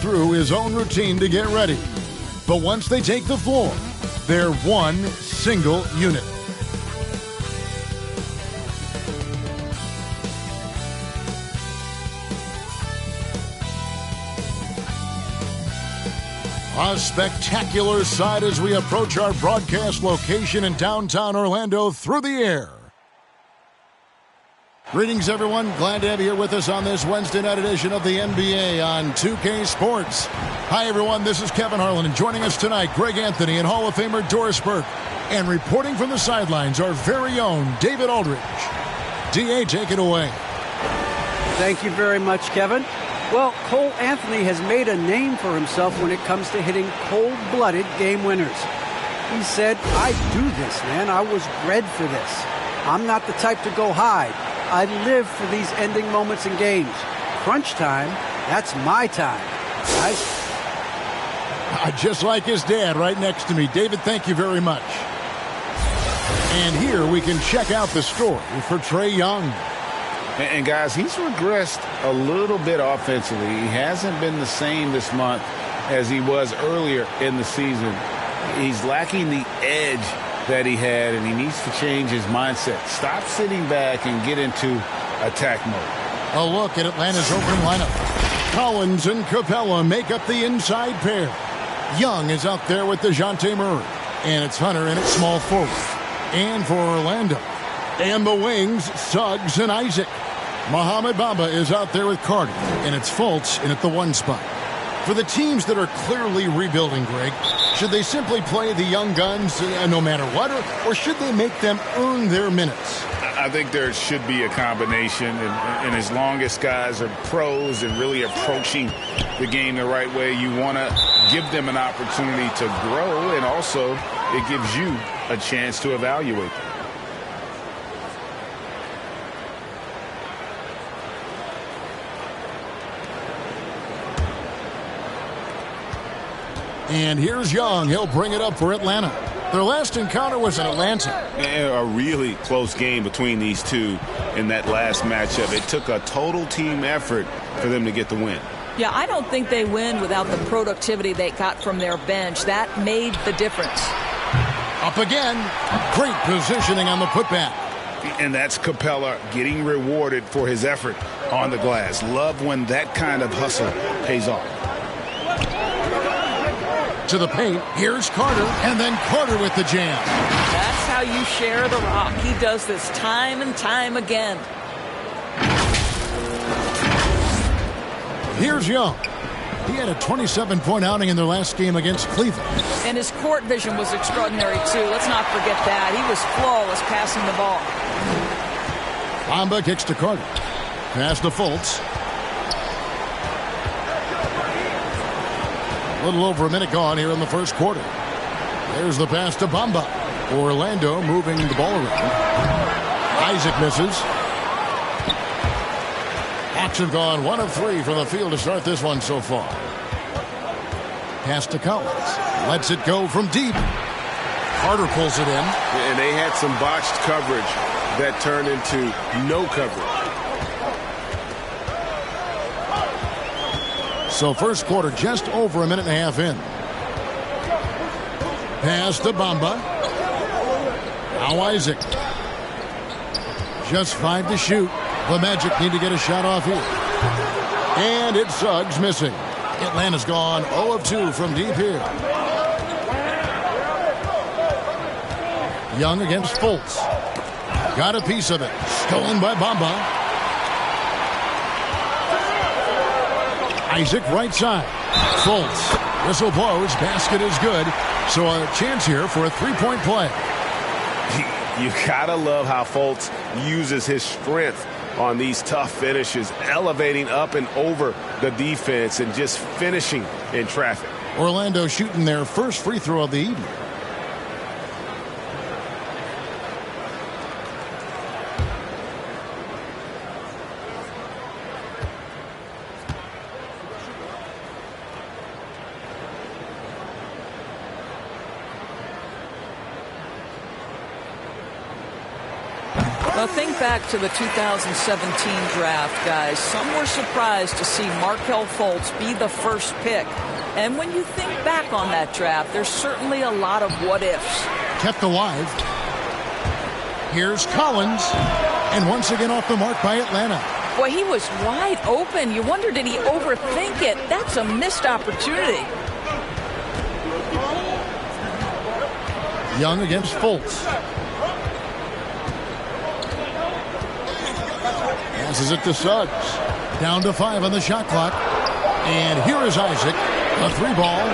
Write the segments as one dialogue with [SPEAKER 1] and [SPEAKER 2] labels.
[SPEAKER 1] through his own routine to get ready. But once they take the floor, they're one single unit. A spectacular sight as we approach our broadcast location in downtown Orlando through the air. Greetings, everyone. Glad to have you here with us on this Wednesday night edition of the NBA on 2K Sports. Hi, everyone. This is Kevin Harlan, and joining us tonight, Greg Anthony and Hall of Famer Doris Burke. And reporting from the sidelines, our very own David Aldridge. D.A., take it away.
[SPEAKER 2] Thank you very much, Kevin. Well, Cole Anthony has made a name for himself when it comes to hitting cold-blooded game winners. He said, I do this, man. I was bred for this. I'm not the type to go hide. I live for these ending moments in games. Crunch time, that's my time.
[SPEAKER 1] Just like his dad right next to me. David, thank you very much. And here we can check out the story for Trae Young.
[SPEAKER 3] And guys, he's regressed a little bit offensively. He hasn't been the same this month as he was earlier in the season. He's lacking the edge that he had, and he needs to change his mindset. Stop sitting back and get into attack mode.
[SPEAKER 1] A look at Atlanta's opening lineup. Collins and Capella make up the inside pair. Young is out there with DeJounte Murray. And it's Hunter in at small forward. And for Orlando. And the wings, Suggs and Isaac. Mohamed Bamba is out there with Carter. And it's Fultz in at the one spot. For the teams that are clearly rebuilding, Greg, should they simply play the young guns no matter what, or should they make them earn their minutes?
[SPEAKER 3] I think there should be a combination, and as long as guys are pros and really approaching the game the right way, you want to give them an opportunity to grow, and also it gives you a chance to evaluate them.
[SPEAKER 1] And here's Young. He'll bring it up for Atlanta. Their last encounter was in Atlanta.
[SPEAKER 4] A really close game between these two in that last matchup. It took a total team effort for them to get the win.
[SPEAKER 5] Yeah, I don't think they win without the productivity they got from their bench. That made the difference.
[SPEAKER 1] Up again. Great positioning on the putback.
[SPEAKER 3] And that's Capella getting rewarded for his effort on the glass. Love when that kind of hustle pays off.
[SPEAKER 1] To the paint. Here's Carter. And then Carter with the jam.
[SPEAKER 5] That's how you share the rock. He does this time and time again.
[SPEAKER 1] Here's Young. He had a 27-point outing in their last game against Cleveland.
[SPEAKER 5] And his court vision was extraordinary, too. Let's not forget that. He was flawless passing the ball.
[SPEAKER 1] Bamba kicks to Carter. Pass to Fultz. A little over a minute gone here in the first quarter. There's the pass to Bamba. Orlando moving the ball around. Isaac misses. Hawks have gone 1 of 3 from the field to start this one so far. Pass to Collins. Lets it go from deep. Carter pulls it in.
[SPEAKER 4] And they had some botched coverage that turned into no coverage.
[SPEAKER 1] So first quarter just over a minute and a half in. Pass to Bamba. Now Isaac. Just 5 to shoot. The Magic need to get a shot off here. And it's Suggs missing. Atlanta's gone 0 of 2 from deep here. Young against Fultz. Got a piece of it. Stolen by Bamba. Isaac right side. Fultz. Whistle blows. Basket is good. So a chance here for a three-point play.
[SPEAKER 4] You gotta love how Fultz uses his strength on these tough finishes, elevating up and over the defense and just finishing in traffic.
[SPEAKER 1] Orlando shooting their first free throw of the evening.
[SPEAKER 5] Well, think back to the 2017 draft, guys. Some were surprised to see Markelle Fultz be the first pick. And when you think back on that draft, there's certainly a lot of what-ifs.
[SPEAKER 1] Kept alive. Here's Collins. And once again off the mark by Atlanta.
[SPEAKER 5] Boy, he was wide open. You wonder, did he overthink it? That's a missed opportunity.
[SPEAKER 1] Young against Fultz. Passes it to Suggs. Down to 5 on the shot clock. And here is Isaac. A 3-ball.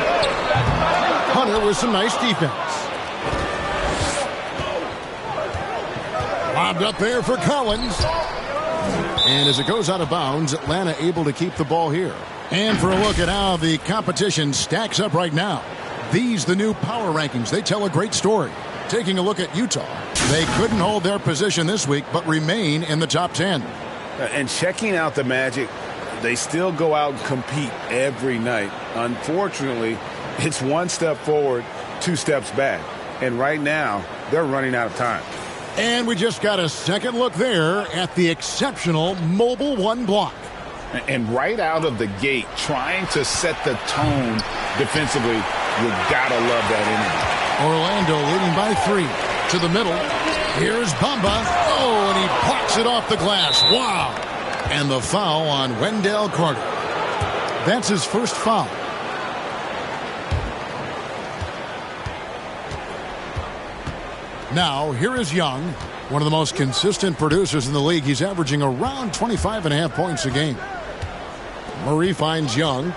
[SPEAKER 1] Hunter with some nice defense. Lobbed up there for Collins. And as it goes out of bounds, Atlanta able to keep the ball here. And for a look at how the competition stacks up right now. These, the new power rankings, they tell a great story. Taking a look at Utah. They couldn't hold their position this week, but remain in the top 10.
[SPEAKER 3] And checking out the Magic, they still go out and compete every night. Unfortunately, it's one step forward, 2 steps back. And right now, they're running out of time.
[SPEAKER 1] And we just got a second look there at the exceptional Mobile One block.
[SPEAKER 3] And right out of the gate, trying to set the tone defensively, you gotta love that energy.
[SPEAKER 1] Orlando leading by 3 to the middle. Here's Bamba. Oh, and he parks it off the glass. Wow. And the foul on Wendell Carter. That's his first foul. Now, here is Young, one of the most consistent producers in the league. He's averaging around 25.5 points a game. Murray finds Young.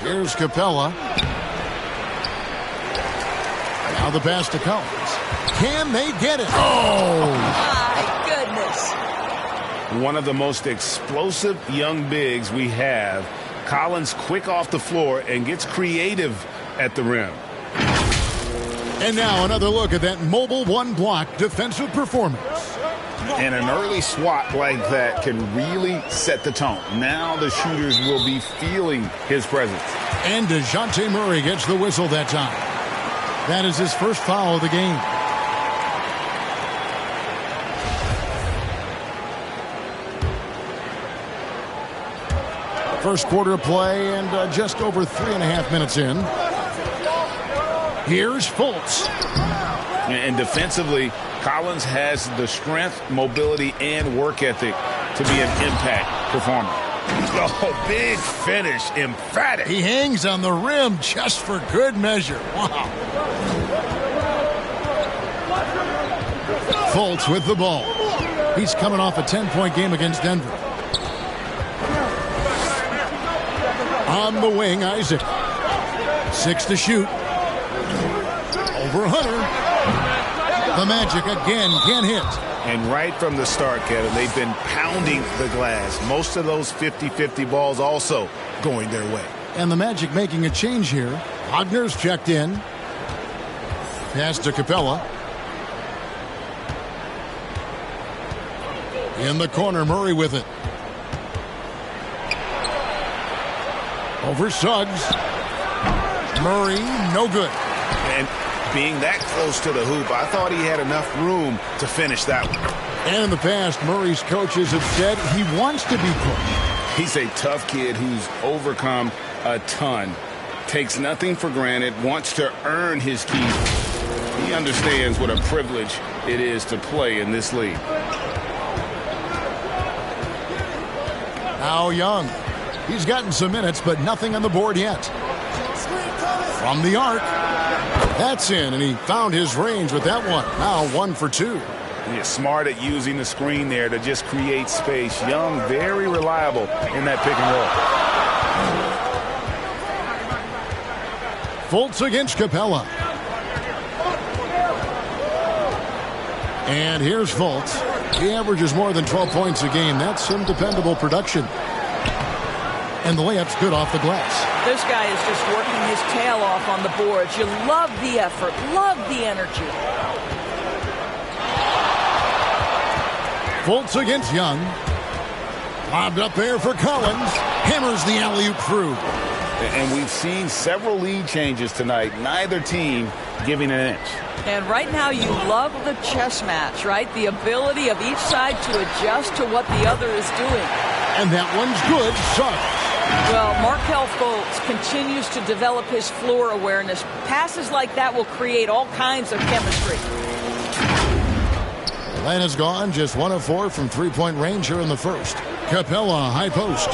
[SPEAKER 1] Here's Capella. Now the pass to Collins. Can they get it? Oh!
[SPEAKER 5] My goodness.
[SPEAKER 3] One of the most explosive young bigs we have. Collins quick off the floor and gets creative at the rim.
[SPEAKER 1] And now another look at that Mobile One block defensive performance.
[SPEAKER 3] And an early swat like that can really set the tone. Now the shooters will be feeling his presence.
[SPEAKER 1] And DeJounte Murray gets the whistle that time. That is his first foul of the game. First quarter of play and just over 3.5 minutes in. Here's Fultz.
[SPEAKER 3] And defensively, Collins has the strength, mobility, and work ethic to be an impact performer. Oh, big finish, emphatic.
[SPEAKER 1] He hangs on the rim just for good measure. Wow. Fultz with the ball. He's coming off a 10-point game against Denver. On the wing, Isaac. 6 to shoot. Over Hunter. The Magic again can't hit.
[SPEAKER 3] And right from the start, Kevin, they've been pounding the glass. Most of those 50-50 balls also going their way.
[SPEAKER 1] And the Magic making a change here. Wagner's checked in. Pass to Capella. In the corner, Murray with it. Over Suggs. Murray, no good.
[SPEAKER 3] And being that close to the hoop, I thought he had enough room to finish that one.
[SPEAKER 1] And in the past, Murray's coaches have said he wants to be pushed.
[SPEAKER 3] He's a tough kid who's overcome a ton. Takes nothing for granted, wants to earn his keep. He understands what a privilege it is to play in this league.
[SPEAKER 1] Now Young. He's gotten some minutes, but nothing on the board yet. From the arc. That's in, and he found his range with that one. Now 1 for 2.
[SPEAKER 3] He's smart at using the screen there to just create space. Young, very reliable in that pick and roll.
[SPEAKER 1] Fultz against Capella. And here's Fultz. He averages more than 12 points a game. That's some dependable production. And the layup's good off the glass.
[SPEAKER 5] This guy is just working his tail off on the boards. You love the effort, love the energy.
[SPEAKER 1] Fultz against Young. Lobbed up there for Collins. Hammers the alley-oop through.
[SPEAKER 3] And we've seen several lead changes tonight, neither team giving an inch.
[SPEAKER 5] And right now you love the chess match, right? The ability of each side to adjust to what the other is doing.
[SPEAKER 1] And that one's good. Sucks.
[SPEAKER 5] Well, Markelle Fultz continues to develop his floor awareness. Passes like that will create all kinds of chemistry.
[SPEAKER 1] Atlanta's gone just 1 of 4 from three-point range here in the first. Capella, high post.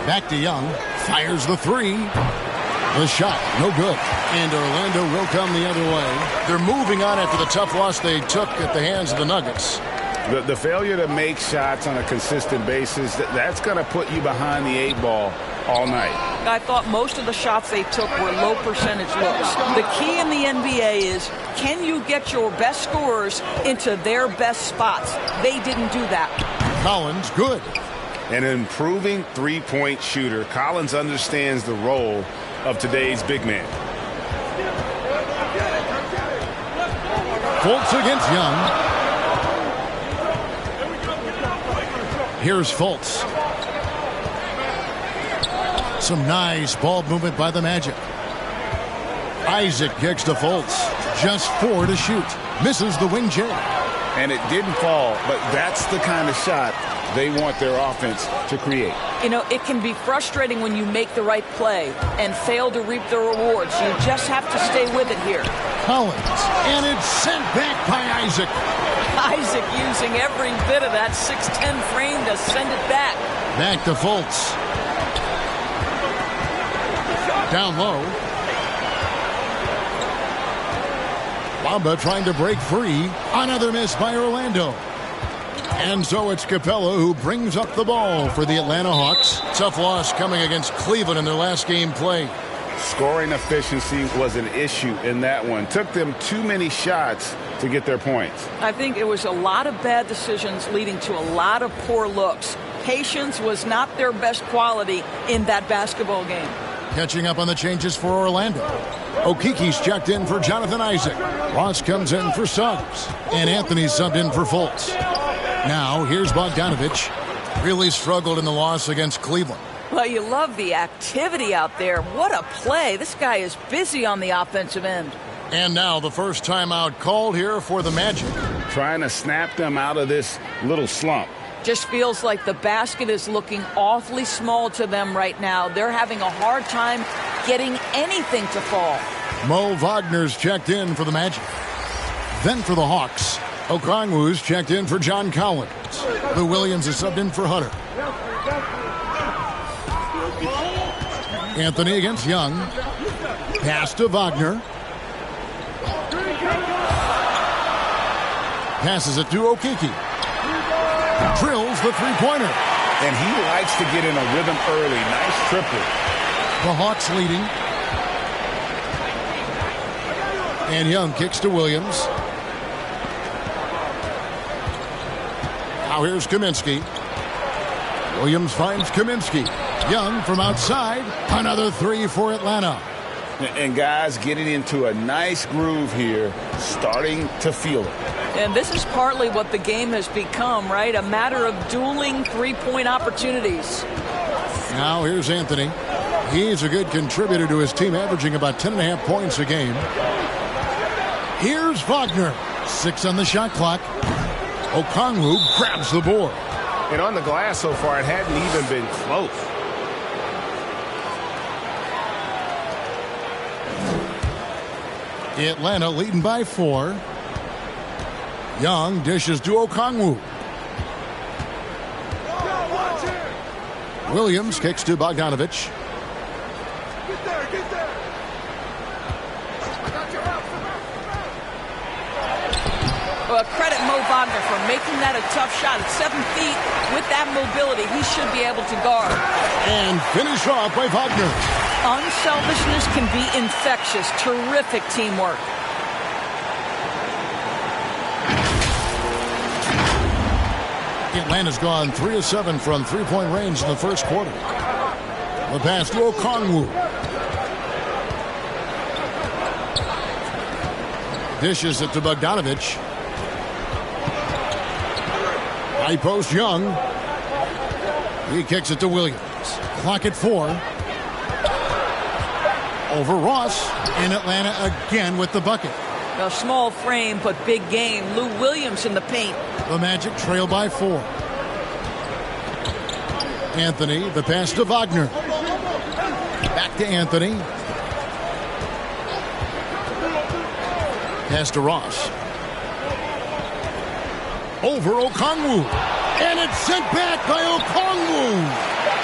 [SPEAKER 1] Back to Young. Fires the three. The shot, no good. And Orlando will come the other way. They're moving on after the tough loss they took at the hands of the Nuggets.
[SPEAKER 3] The failure to make shots on a consistent basis, that's going to put you behind the 8 ball all night.
[SPEAKER 5] I thought most of the shots they took were low percentage looks. The key in the NBA is, can you get your best scorers into their best spots? They didn't do that.
[SPEAKER 1] Collins, good.
[SPEAKER 4] An improving three-point shooter. Collins understands the role of today's big man.
[SPEAKER 1] Fultz against Young. Here's Fultz. Some nice ball movement by the Magic. Isaac kicks to Fultz. Just 4 to shoot. Misses the wing J.
[SPEAKER 3] And it didn't fall, but that's the kind of shot they want their offense to create.
[SPEAKER 5] You know, it can be frustrating when you make the right play and fail to reap the rewards. You just have to stay with it here.
[SPEAKER 1] Collins, and it's sent back by Isaac.
[SPEAKER 5] Isaac using every bit of that 6'10 frame to send it back.
[SPEAKER 1] Back to Fultz. Down low. Bamba trying to break free. Another miss by Orlando. And so it's Capella who brings up the ball for the Atlanta Hawks. Tough loss coming against Cleveland in their last game played.
[SPEAKER 3] Scoring efficiency was an issue in that one. Took them too many shots to get their points.
[SPEAKER 5] I think it was a lot of bad decisions leading to a lot of poor looks. Patience was not their best quality in that basketball game.
[SPEAKER 1] Catching up on the changes for Orlando. Okiki's checked in for Jonathan Isaac. Ross comes in for Suggs. And Anthony's subbed in for Fultz. Now, here's Bogdanovich. Really struggled in the loss against Cleveland.
[SPEAKER 5] Well, you love the activity out there. What a play. This guy is busy on the offensive end.
[SPEAKER 1] And now the first timeout called here for the Magic.
[SPEAKER 3] Trying to snap them out of this little slump.
[SPEAKER 5] Just feels like the basket is looking awfully small to them right now. They're having a hard time getting anything to fall.
[SPEAKER 1] Mo Wagner's checked in for the Magic. Then for the Hawks, Okongwu's checked in for John Collins. Lou Williams is subbed in for Hutter. Anthony against Young. Pass to Wagner. Passes it to Okiki. Drills the three-pointer.
[SPEAKER 3] And he likes to get in a rhythm early. Nice triple.
[SPEAKER 1] The Hawks leading. And Young kicks to Williams. Now here's Kaminsky. Williams finds Kaminsky. Young from outside. Another three for Atlanta.
[SPEAKER 3] And guys getting into a nice groove here, starting to feel it.
[SPEAKER 5] And this is partly what the game has become, right? A matter of dueling three-point opportunities.
[SPEAKER 1] Now here's Anthony. He's a good contributor to his team, averaging about 10.5 points a game. Here's Wagner. 6 on the shot clock. Okongwu grabs the board.
[SPEAKER 4] And on the glass so far, it hadn't even been close.
[SPEAKER 1] Atlanta leading by 4. Young dishes to Okongwu. Williams kicks to Bogdanovich.
[SPEAKER 5] Well, credit Mo Wagner for making that a tough shot. At 7 feet, with that mobility, he should be able to guard.
[SPEAKER 1] And finish off by Wagner.
[SPEAKER 5] Unselfishness can be infectious. Terrific teamwork.
[SPEAKER 1] Atlanta's gone 3 of 7 from three-point range in the first quarter. The pass to Okongwu. Dishes it to Bogdanovich. High post Young. He kicks it to Williams. Clock at 4. Over Ross. And Atlanta again with the bucket.
[SPEAKER 5] A small frame, but big game. Lou Williams in the paint.
[SPEAKER 1] The Magic trail by 4. Anthony, the pass to Wagner. Back to Anthony. Pass to Ross. Over Okongwu. And it's sent back by Okongwu.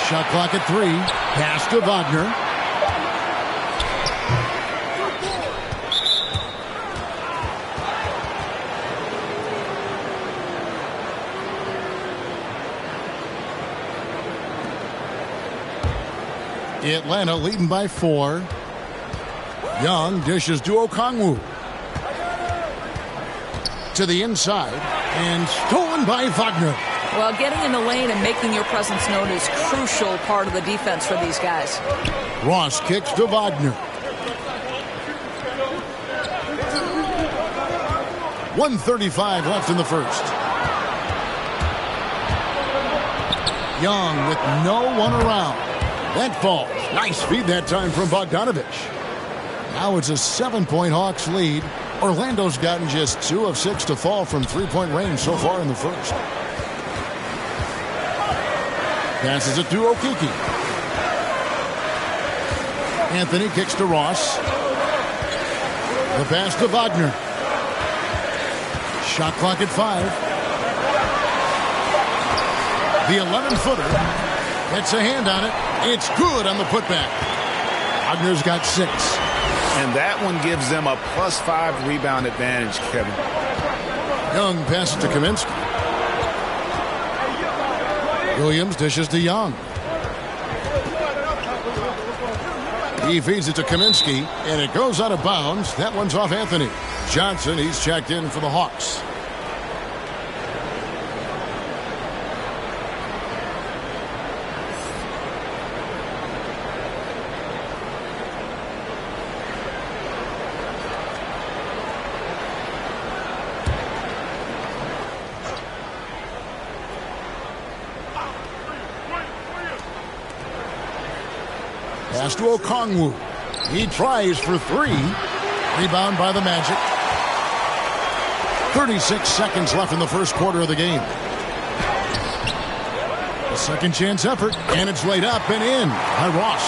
[SPEAKER 1] Shot clock at 3. Pass to Wagner. Atlanta leading by 4. Young dishes to Okongwu. To the inside. And stolen by Wagner.
[SPEAKER 5] Well, getting in the lane and making your presence known is a crucial part of the defense for these guys.
[SPEAKER 1] Ross kicks to Wagner. 1:35 left in the first. Young with no one around. That falls. Nice feed that time from Bogdanovich. Now it's a 7-point Hawks lead. Orlando's gotten just 2 of 6 to fall from three-point range so far in the first. Passes it to Okeke. Anthony kicks to Ross. The pass to Wagner. Shot clock at 5. The 11-footer. Gets a hand on it. It's good on the putback. Wagner's got 6.
[SPEAKER 3] And that one gives them a +5 rebound advantage, Kevin.
[SPEAKER 1] Young passes to Kaminsky. Williams dishes to Young. He feeds it to Kaminsky, and it goes out of bounds. That one's off Anthony. Johnson, he's checked in for the Hawks. Pass to Okongwu. He tries for 3. Rebound by the Magic. 36 seconds left in the first quarter of the game. A second chance effort, and it's laid up and in by Ross.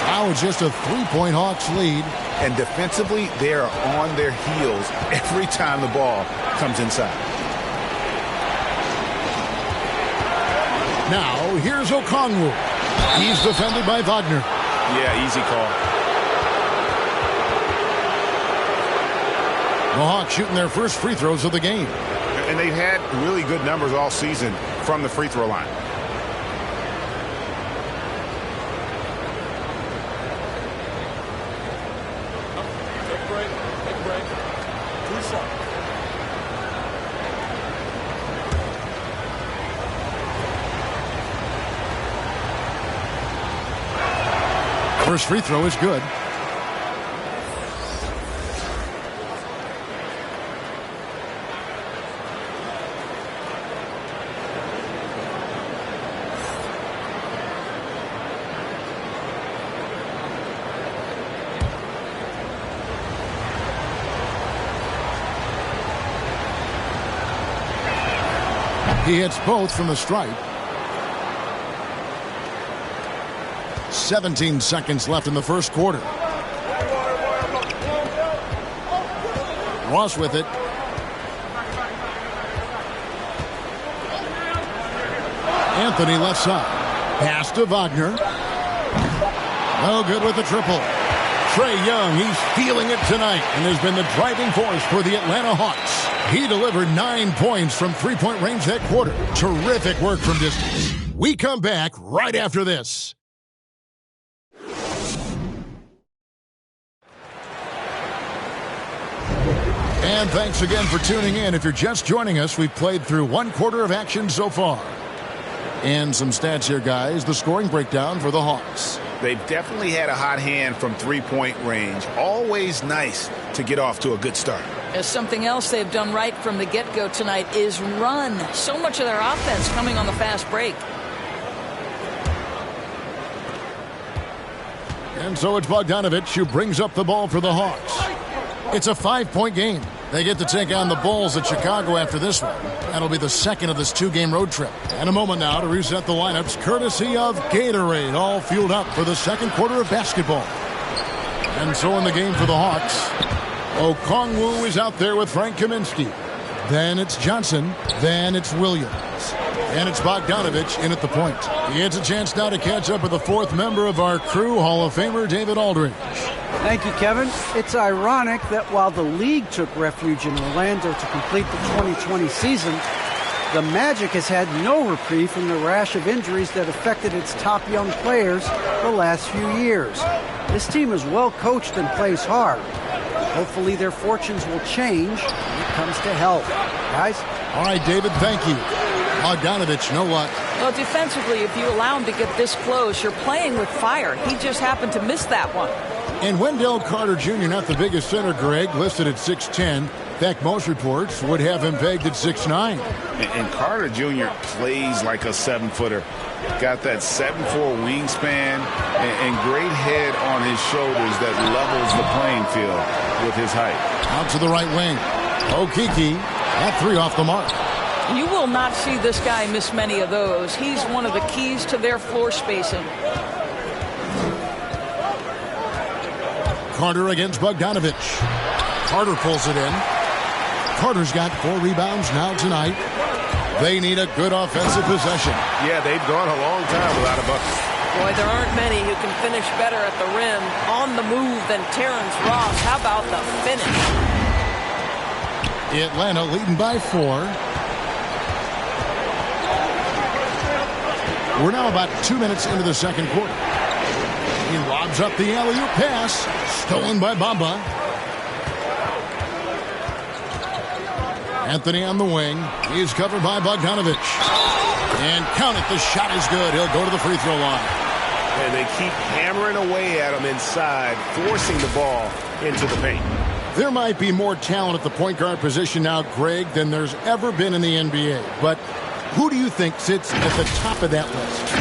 [SPEAKER 1] Now it's just a 3-point Hawks lead.
[SPEAKER 3] And defensively, they are on their heels every time the ball comes inside.
[SPEAKER 1] Now, here's Okongwu. He's defended by Wagner.
[SPEAKER 4] Yeah, easy call.
[SPEAKER 1] The Hawks shooting their first free throws of the game.
[SPEAKER 4] And they've had really good numbers all season from the free throw line.
[SPEAKER 6] Take a break. 2 seconds.
[SPEAKER 1] First free throw is good. He hits both from the stripe. 17 seconds left in the first quarter. Ross with it. Anthony left side. Pass to Wagner. No good with the triple. Trae Young, he's feeling it tonight and has been the driving force for the Atlanta Hawks. He delivered 9 points from three-point range that quarter. Terrific work from distance. We come back right after this. And thanks again for tuning in. If you're just joining us, we've played through 1 quarter of action so far. And some stats here, guys. The scoring breakdown for the Hawks.
[SPEAKER 3] They've definitely had a hot hand from three-point range. Always nice to get off to a good start.
[SPEAKER 5] As something else they've done right from the get-go tonight is run. So much of their offense coming on the fast break.
[SPEAKER 1] And so it's Bogdanovich who brings up the ball for the Hawks. It's a 5-point game. They get to take on the Bulls at Chicago after this one. That'll be the second of this 2-game road trip. And a moment now to reset the lineups courtesy of Gatorade, all fueled up for the second quarter of basketball. And so in the game for the Hawks, Okongwu is out there with Frank Kaminsky. Then it's Johnson. Then it's Williams. And it's Bogdanovich in at the point. He gets a chance now to catch up with the fourth member of our crew, Hall of Famer David Aldridge.
[SPEAKER 2] Thank you, Kevin. It's ironic that while the league took refuge in Orlando to complete the 2020 season, the Magic has had no reprieve from the rash of injuries that affected its top young players the last few years. This team is well coached and plays hard. Hopefully their fortunes will change when it comes to health. Guys?
[SPEAKER 1] All right, David, thank you. Bogdanovich, no luck.
[SPEAKER 5] Well, defensively, if you allow him to get this close, you're playing with fire. He just happened to miss that one.
[SPEAKER 1] And Wendell Carter Jr., not the biggest center, Greg, listed at 6'10". In fact, most reports would have him pegged at 6'9".
[SPEAKER 3] And Carter Jr. plays like a 7-footer. Got that 7'4" wingspan and great head on his shoulders that levels the playing field with his height.
[SPEAKER 1] Out to the right wing. Okeke, that three off the mark.
[SPEAKER 5] You will not see this guy miss many of those. He's one of the keys to their floor spacing.
[SPEAKER 1] Carter against Bogdanovich. Carter pulls it in. Carter's got 4 rebounds now tonight. They need a good offensive possession.
[SPEAKER 4] Yeah, they've gone a long time without a bucket.
[SPEAKER 5] Boy, there aren't many who can finish better at the rim on the move than Terrence Ross. How about the finish?
[SPEAKER 1] Atlanta leading by 4. We're now about 2 minutes into the second quarter. He lobs up the alley-oop pass. Stolen by Bamba. Anthony on the wing. He's covered by Bogdanovich. And count it, the shot is good. He'll go to the free throw line.
[SPEAKER 4] And they keep hammering away at him inside, forcing the ball into the paint.
[SPEAKER 1] There might be more talent at the point guard position now, Greg, than there's ever been in the NBA. But who do you think sits at the top of that list?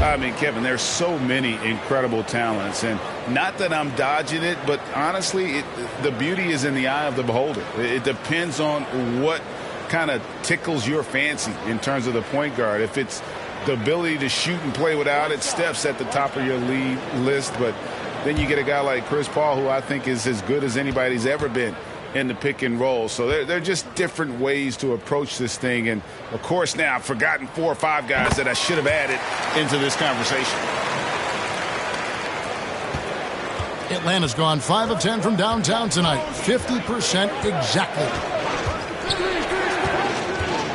[SPEAKER 3] I mean, Kevin, there's so many incredible talents. And not that I'm dodging it, but honestly, the beauty is in the eye of the beholder. It depends on what kind of tickles your fancy in terms of the point guard. If it's the ability to shoot and play without it, Steph's at the top of your league list. But then you get a guy like Chris Paul, who I think is as good as anybody's ever been in the pick and roll. So they're just different ways to approach this thing. And, of course, now I've forgotten 4 or 5 guys that I should have added into this conversation.
[SPEAKER 1] Atlanta's gone 5 of 10 from downtown tonight. 50% exactly.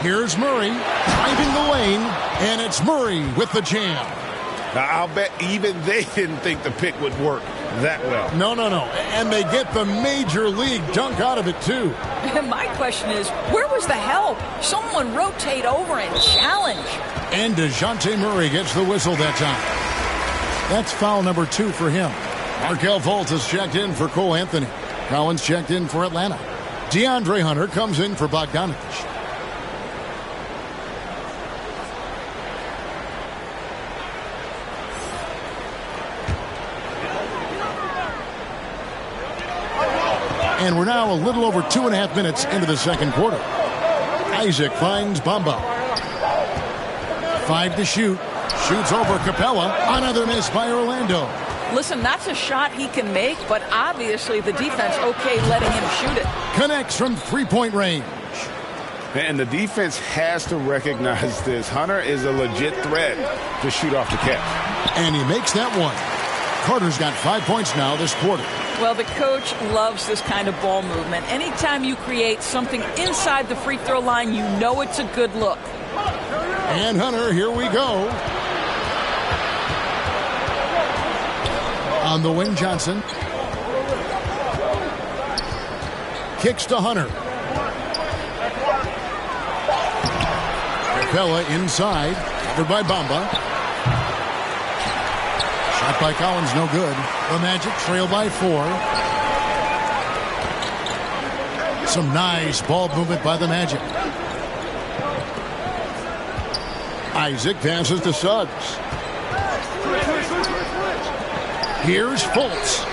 [SPEAKER 1] Here's Murray driving the lane, and it's Murray with the jam.
[SPEAKER 3] Now, I'll bet even they didn't think the pick would work that well.
[SPEAKER 1] No. And they get the major league dunk out of it, too.
[SPEAKER 5] My question is, where was the help? Someone rotate over and challenge.
[SPEAKER 1] And DeJounte Murray gets the whistle that time. That's foul number 2 for him. Markelle Fultz has checked in for Cole Anthony. Collins checked in for Atlanta. DeAndre Hunter comes in for Bogdanovich. And we're now a little over 2.5 minutes into the second quarter. Isaac finds Bamba. 5 to shoot. Shoots over Capella. Another miss by Orlando.
[SPEAKER 5] Listen, that's a shot he can make, but obviously the defense okay letting him shoot it.
[SPEAKER 1] Connects from 3-point range.
[SPEAKER 3] And the defense has to recognize this. Hunter is a legit threat to shoot off the catch.
[SPEAKER 1] And he makes that one. Carter's got 5 points now this quarter.
[SPEAKER 5] Well, the coach loves this kind of ball movement. Anytime you create something inside the free throw line, you know it's a good look.
[SPEAKER 1] And Hunter, here we go. On the wing, Johnson. Kicks to Hunter. Capella inside, covered by Bamba. Shot by Collins, no good. The Magic trail by 4. Some nice ball movement by the Magic. Isaac passes to Suggs. Here's Fultz.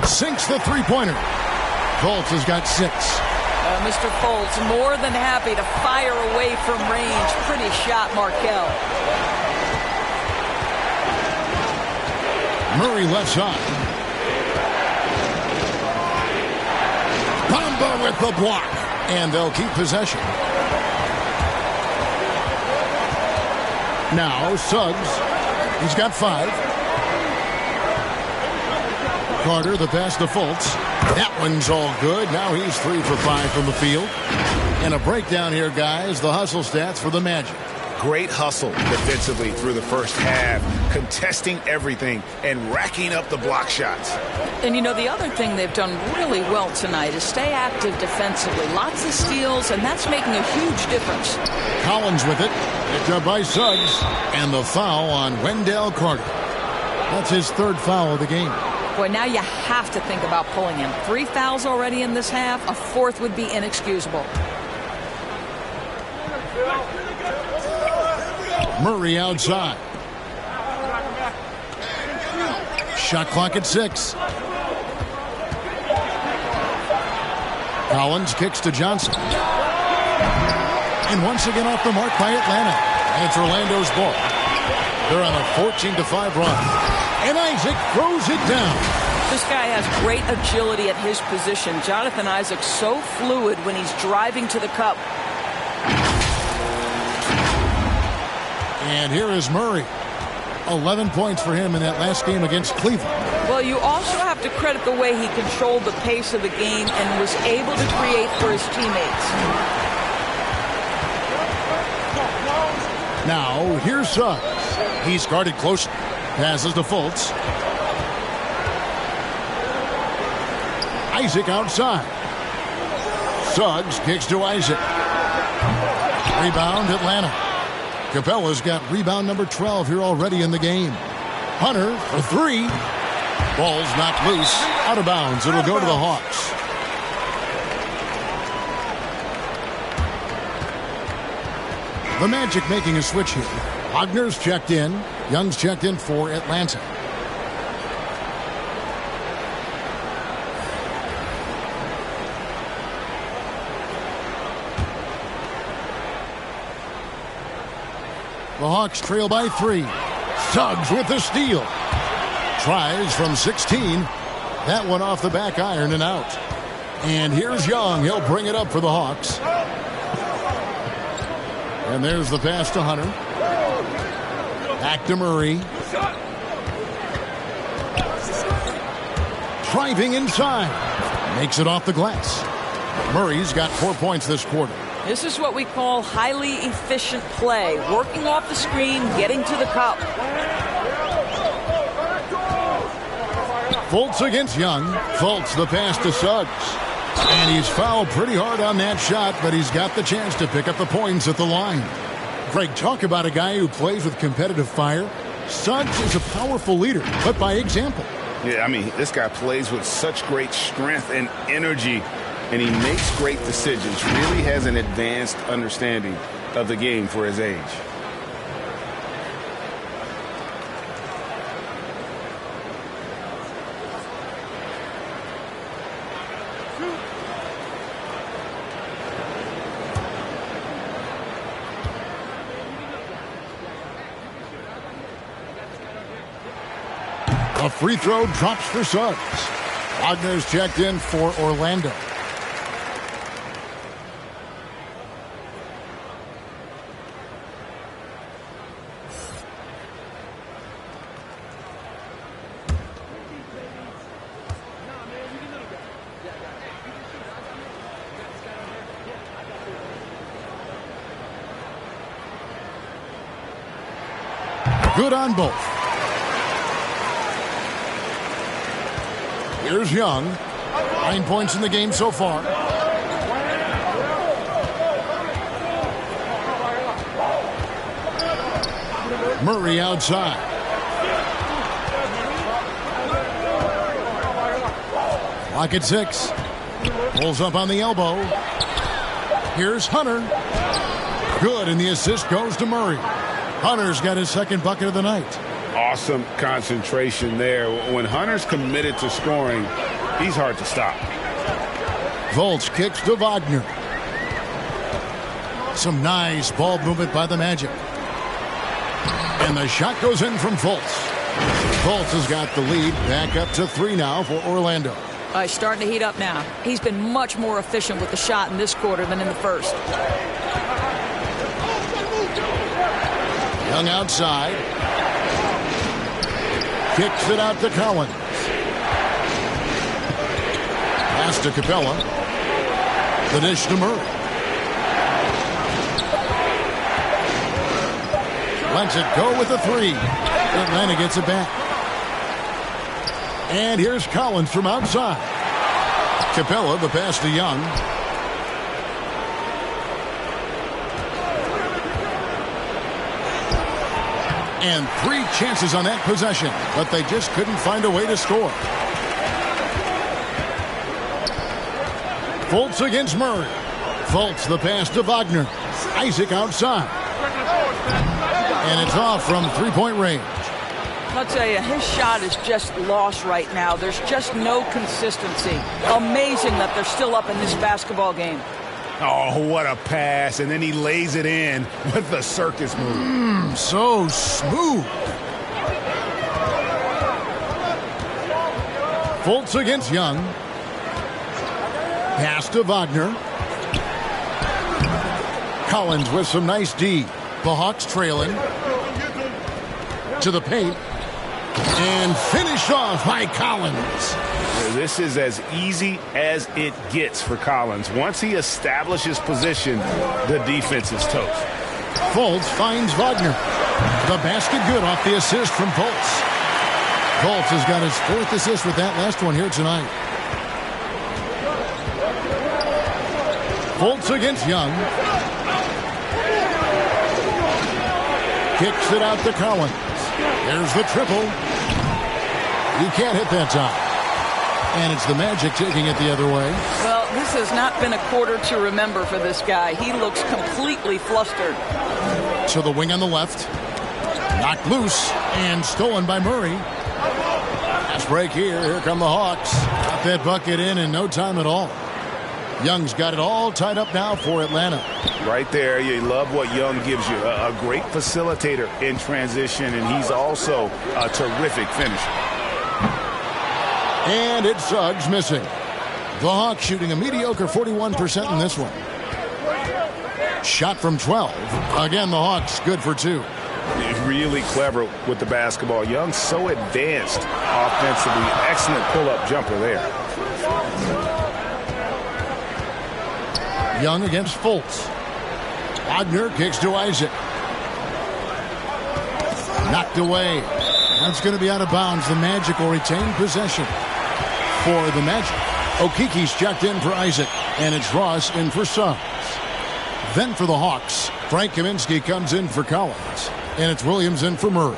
[SPEAKER 1] Sinks the three-pointer. Fultz has got 6.
[SPEAKER 5] Mr. Fultz more than happy to fire away from range. Pretty shot, Markelle.
[SPEAKER 1] Murray left side. Bamba with the block. And they'll keep possession. Now Suggs. He's got 5. Carter, the pass to Fultz. That one's all good. Now he's 3 for 5 from the field. And a breakdown here, guys. The hustle stats for the Magic.
[SPEAKER 3] Great hustle defensively through the first half, contesting everything and racking up the block shots.
[SPEAKER 5] And, you know, the other thing they've done really well tonight is stay active defensively. Lots of steals, and that's making a huge difference.
[SPEAKER 1] Collins with it. Picked up by Suggs. And the foul on Wendell Carter. That's his 3rd foul of the game.
[SPEAKER 5] Boy, now you have to think about pulling him. 3 fouls already in this half. A 4th would be inexcusable.
[SPEAKER 1] Murray outside. Shot clock at 6. Collins kicks to Johnson. And once again off the mark by Atlanta. And it's Orlando's ball. They're on a 14-5 run. And Isaac throws it down.
[SPEAKER 5] This guy has great agility at his position. Jonathan Isaac so fluid when he's driving to the cup.
[SPEAKER 1] And here is Murray. 11 points for him in that last game against Cleveland.
[SPEAKER 5] Well, you also have to credit the way he controlled the pace of the game and was able to create for his teammates.
[SPEAKER 1] Now, here's Suggs. He's guarded closely. Passes to Fultz. Isaac outside. Suggs kicks to Isaac. Rebound, Atlanta. Capella's got rebound number 12 here already in the game. Hunter for 3. Ball's knocked loose. Out of bounds. It'll go to the Hawks. The Magic making a switch here. Wagner's checked in. Young's checked in for Atlanta. The Hawks trail by 3. Suggs with the steal. Tries from 16. That one off the back iron and out. And here's Young. He'll bring it up for the Hawks. And there's the pass to Hunter. Back to Murray. Driving inside. Makes it off the glass. Murray's got 4 points this quarter.
[SPEAKER 5] This is what we call highly efficient play. Working off the screen, getting to the cup.
[SPEAKER 1] Fultz against Young. Fultz the pass to Suggs. And he's fouled pretty hard on that shot, but he's got the chance to pick up the points at the line. Greg, talk about a guy who plays with competitive fire. Suggs is a powerful leader, but by example.
[SPEAKER 3] Yeah, I mean, this guy plays with such great strength and energy, and he makes great decisions. Really has an advanced understanding of the game for his age.
[SPEAKER 1] A free throw drops for Suggs. Wagner's checked in for Orlando. Good on both. Here's Young. 9 points in the game so far. Murray outside. Clock at 6. Pulls up on the elbow. Here's Hunter. Good, and the assist goes to Murray. Hunter's got his second bucket of the night.
[SPEAKER 3] Awesome concentration there. When Hunter's committed to scoring, he's hard to stop.
[SPEAKER 1] Fultz kicks to Wagner. Some nice ball movement by the Magic. And the shot goes in from Fultz. Fultz has got the lead back up to 3 now for Orlando.
[SPEAKER 5] He's starting to heat up now. He's been much more efficient with the shot in this quarter than in the first.
[SPEAKER 1] Young outside. Kicks it out to Collins. Pass to Capella. The dish to Murray. Lets it go with a 3. Atlanta gets it back. And here's Collins from outside. Capella, the pass to Young. And 3 chances on that possession, but they just couldn't find a way to score. Fultz against Murray. Fultz, the pass to Wagner. Isaac outside. And it's off from three-point range.
[SPEAKER 5] I'll tell you, his shot is just lost right now. There's just no consistency. Amazing that they're still up in this basketball game.
[SPEAKER 3] Oh, what a pass. And then he lays it in with the circus move.
[SPEAKER 1] So smooth. Fultz against Young. Pass to Wagner. Collins with some nice D. The Hawks trailing. To the paint. And finished off by Collins.
[SPEAKER 3] This is as easy as it gets for Collins. Once he establishes position, the defense is toast.
[SPEAKER 1] Fultz finds Wagner. The basket good off the assist from Fultz. Fultz has got his 4th assist with that last one here tonight. Fultz against Young. Kicks it out to Collins. There's the triple. He can't hit that time. And it's the Magic taking it the other way.
[SPEAKER 5] Well, this has not been a quarter to remember for this guy. He looks completely flustered.
[SPEAKER 1] To the wing on the left. Knocked loose and stolen by Murray. Fast break here. Here come the Hawks. Got that bucket in no time at all. Young's got it all tied up now for Atlanta.
[SPEAKER 3] Right there, you love what Young gives you. A great facilitator in transition, and he's also a terrific finisher.
[SPEAKER 1] And it's Suggs missing. The Hawks shooting a mediocre 41% in this one. Shot from 12. Again, the Hawks good for 2.
[SPEAKER 3] Really clever with the basketball. Young so advanced offensively. Excellent pull-up jumper there.
[SPEAKER 1] Young against Fultz. Wagner kicks to Isaac. Knocked away. That's going to be out of bounds. The Magic will retain possession for the Magic. Okiki's checked in for Isaac, and it's Ross in for Suggs. Then for the Hawks, Frank Kaminsky comes in for Collins, and it's Williams in for Murray.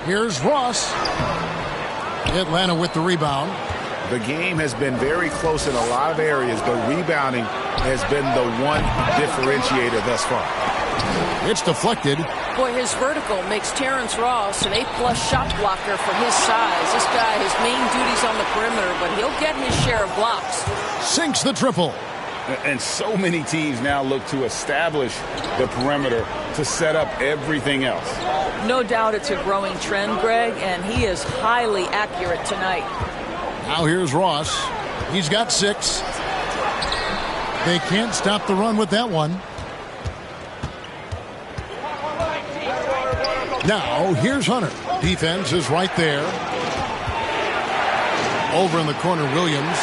[SPEAKER 1] Here's Ross. Atlanta with the rebound.
[SPEAKER 3] The game has been very close in a lot of areas, but rebounding has been the one differentiator thus far.
[SPEAKER 1] It's deflected.
[SPEAKER 7] Boy, his vertical makes Terrence Ross an A-plus shot blocker for his size. This guy has main duties on the perimeter, but he'll get his share of blocks.
[SPEAKER 1] Sinks the triple.
[SPEAKER 3] And so many teams now look to establish the perimeter to set up everything else.
[SPEAKER 5] No doubt it's a growing trend, Greg, and he is highly accurate tonight.
[SPEAKER 1] Now here's Ross. He's got 6. They can't stop the run with that one. Now here's Hunter. Defense is right there. Over in the corner, Williams.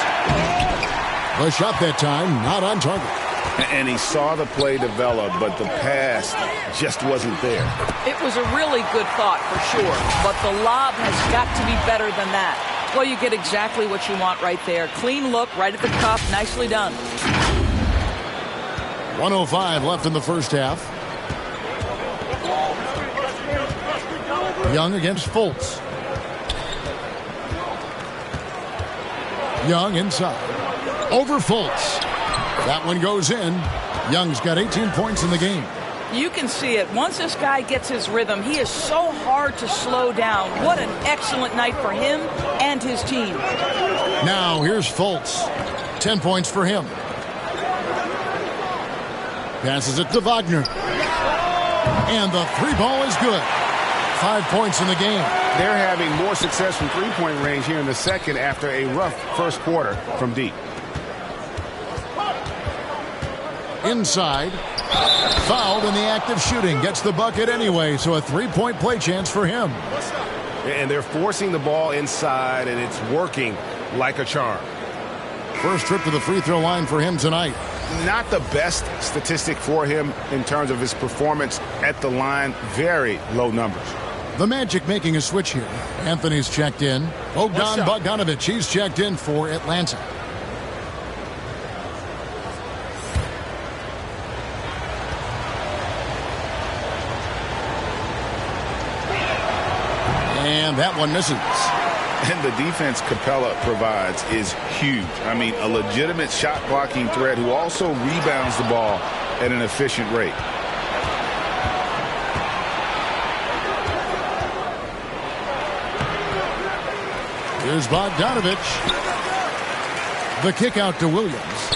[SPEAKER 1] The shot that time, not on target.
[SPEAKER 3] And he saw the play develop, but the pass just wasn't there.
[SPEAKER 5] It was a really good thought for sure, but the lob has got to be better than that. Well, you get exactly what you want right there. Clean look, right at the cup, nicely done.
[SPEAKER 1] 1:05 left in the first half. Young against Fultz. Young inside. Over Fultz. That one goes in. Young's got 18 points in the game.
[SPEAKER 5] You can see it. Once this guy gets his rhythm, he is so hard to slow down. What an excellent night for him and his team.
[SPEAKER 1] Now here's Fultz. 10 points for him. Passes it to Wagner. And the three ball is good. 5 points in the game.
[SPEAKER 3] They're having more success from three-point range here in the second after a rough first quarter from deep.
[SPEAKER 1] Inside. Fouled in the act of shooting. Gets the bucket anyway, so a three-point play chance for him.
[SPEAKER 4] And they're forcing the ball inside, and it's working like a charm.
[SPEAKER 1] First trip to the free throw line for him tonight.
[SPEAKER 3] Not the best statistic for him in terms of his performance at the line. Very low numbers.
[SPEAKER 1] The Magic making a switch here. Anthony's checked in. Bogdan Bogdanovic, he's checked in for Atlanta. And that one misses.
[SPEAKER 3] And the defense Capella provides is huge. I mean, a legitimate shot blocking threat who also rebounds the ball at an efficient rate.
[SPEAKER 1] Here's Bogdanovic. The kick out to Williams.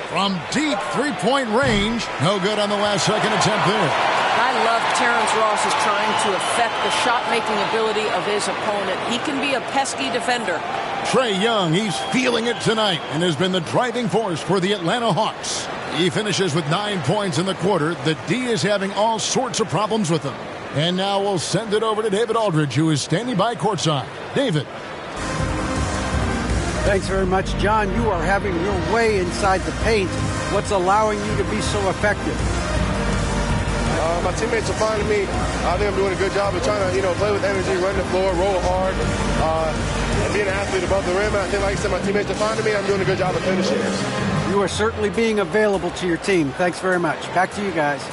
[SPEAKER 1] From deep three-point range. No good on the last second attempt there.
[SPEAKER 7] I love Terrence Ross is trying to affect the shot-making ability of his opponent. He can be a pesky defender.
[SPEAKER 1] Trae Young, he's feeling it tonight and has been the driving force for the Atlanta Hawks. He finishes with 9 points in the quarter. The D is having all sorts of problems with him. And now we'll send it over to David Aldridge, who is standing by courtside. David.
[SPEAKER 2] Thanks very much, John. You are having your way inside the paint. What's allowing you to be so effective?
[SPEAKER 8] My teammates are finding me. I think I'm doing a good job of trying to, play with energy, run the floor, roll hard, and be an athlete above the rim. And I think, like I said, my teammates are finding me. I'm doing a good job of finishing.
[SPEAKER 2] You are certainly being available to your team. Thanks very much. Back to you guys.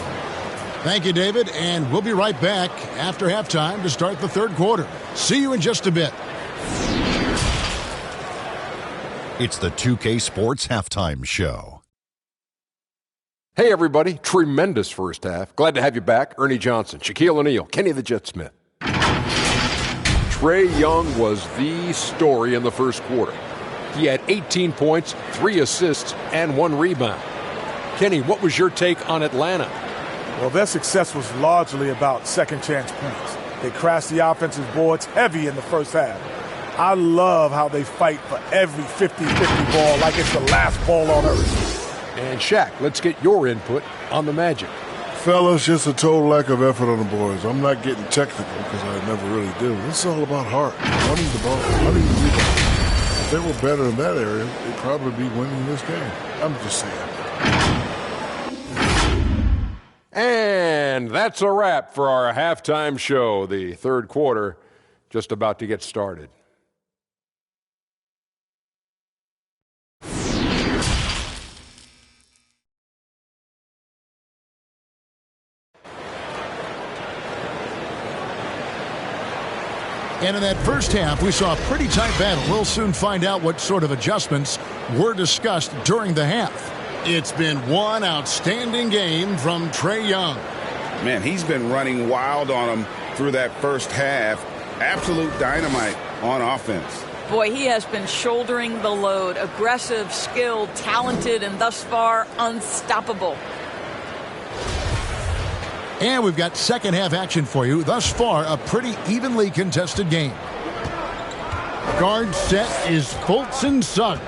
[SPEAKER 1] Thank you, David, and we'll be right back after halftime to start the third quarter. See you in just a bit.
[SPEAKER 9] It's the 2K Sports Halftime Show.
[SPEAKER 10] Hey, everybody. Tremendous first half. Glad to have you back. Ernie Johnson, Shaquille O'Neal, Kenny the Jet Smith. Trae Young was the story in the first quarter. He had 18 points, 3 assists, and 1 rebound. Kenny, what was your take on Atlanta?
[SPEAKER 6] Well, their success was largely about second chance points. They crashed the offensive boards heavy in the first half. I love how they fight for every 50-50 ball like it's the last ball on earth.
[SPEAKER 10] And Shaq, let's get your input on the Magic.
[SPEAKER 11] Fellas, just a total lack of effort on the boards. I'm not getting technical because I never really did. It's all about heart, running the ball, running the rebound. If they were better in that area, they'd probably be winning this game. I'm just saying.
[SPEAKER 10] And that's a wrap for our halftime show. The third quarter just about to get started.
[SPEAKER 1] And in that first half, we saw a pretty tight battle. We'll soon find out what sort of adjustments were discussed during the half. It's been one outstanding game from Trae Young.
[SPEAKER 3] Man, he's been running wild on him through that first half. Absolute dynamite on offense.
[SPEAKER 5] Boy, he has been shouldering the load. Aggressive, skilled, talented, and thus far unstoppable.
[SPEAKER 1] And we've got second half action for you. Thus far, a pretty evenly contested game. Guard set is Fultz and Suggs.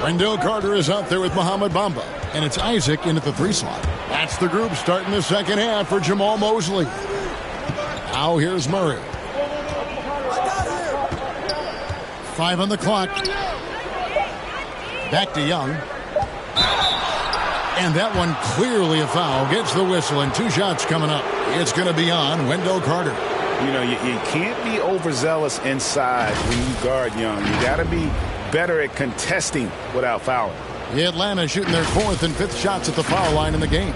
[SPEAKER 1] Wendell Carter is out there with Mohamed Bamba. And it's Isaac in at the 3 slot. That's the group starting the second half for Jamal Mosley. Now here's Murray. 5 on the clock. Back to Young. And that one clearly a foul. Gets the whistle and 2 shots coming up. It's going to be on Wendell Carter.
[SPEAKER 3] You know, you can't be overzealous inside when you guard Young. You got to be better at contesting without fouling.
[SPEAKER 1] Atlanta shooting their 4th and 5th shots at the foul line in the game.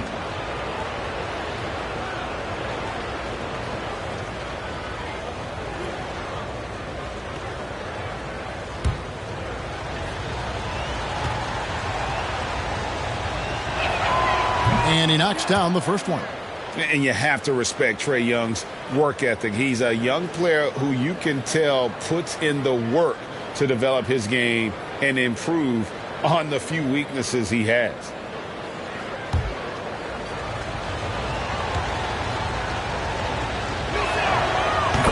[SPEAKER 1] And he knocks down the first one.
[SPEAKER 3] And you have to respect Trae Young's work ethic. He's a young player who you can tell puts in the work to develop his game and improve on the few weaknesses he has.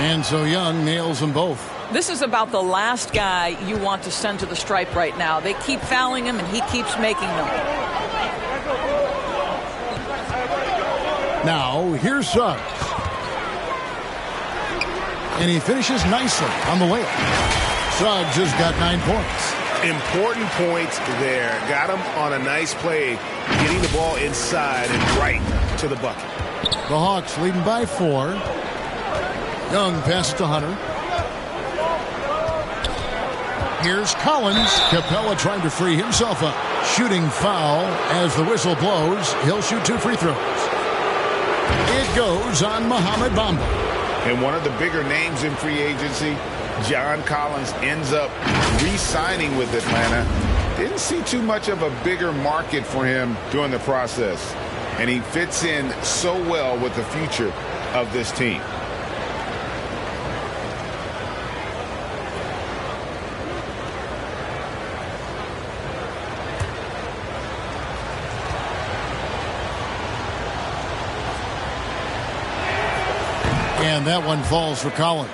[SPEAKER 1] And so Young nails them both.
[SPEAKER 5] This is about the last guy you want to send to the stripe right now. They keep fouling him, and he keeps making them.
[SPEAKER 1] Now, here's Suggs. And he finishes nicely on the layup. Suggs has got 9 points.
[SPEAKER 4] Important points there. Got him on a nice play, getting the ball inside and right to the bucket.
[SPEAKER 1] The Hawks leading by 4. Young passes to Hunter. Here's Collins. Capella trying to free himself up. Shooting foul as the whistle blows. He'll shoot 2 free throws. It goes on Mohamed Bamba.
[SPEAKER 3] And one of the bigger names in free agency, John Collins, ends up re-signing with Atlanta. Didn't see too much of a bigger market for him during the process. And he fits in so well with the future of this team.
[SPEAKER 1] And that one falls for Collins.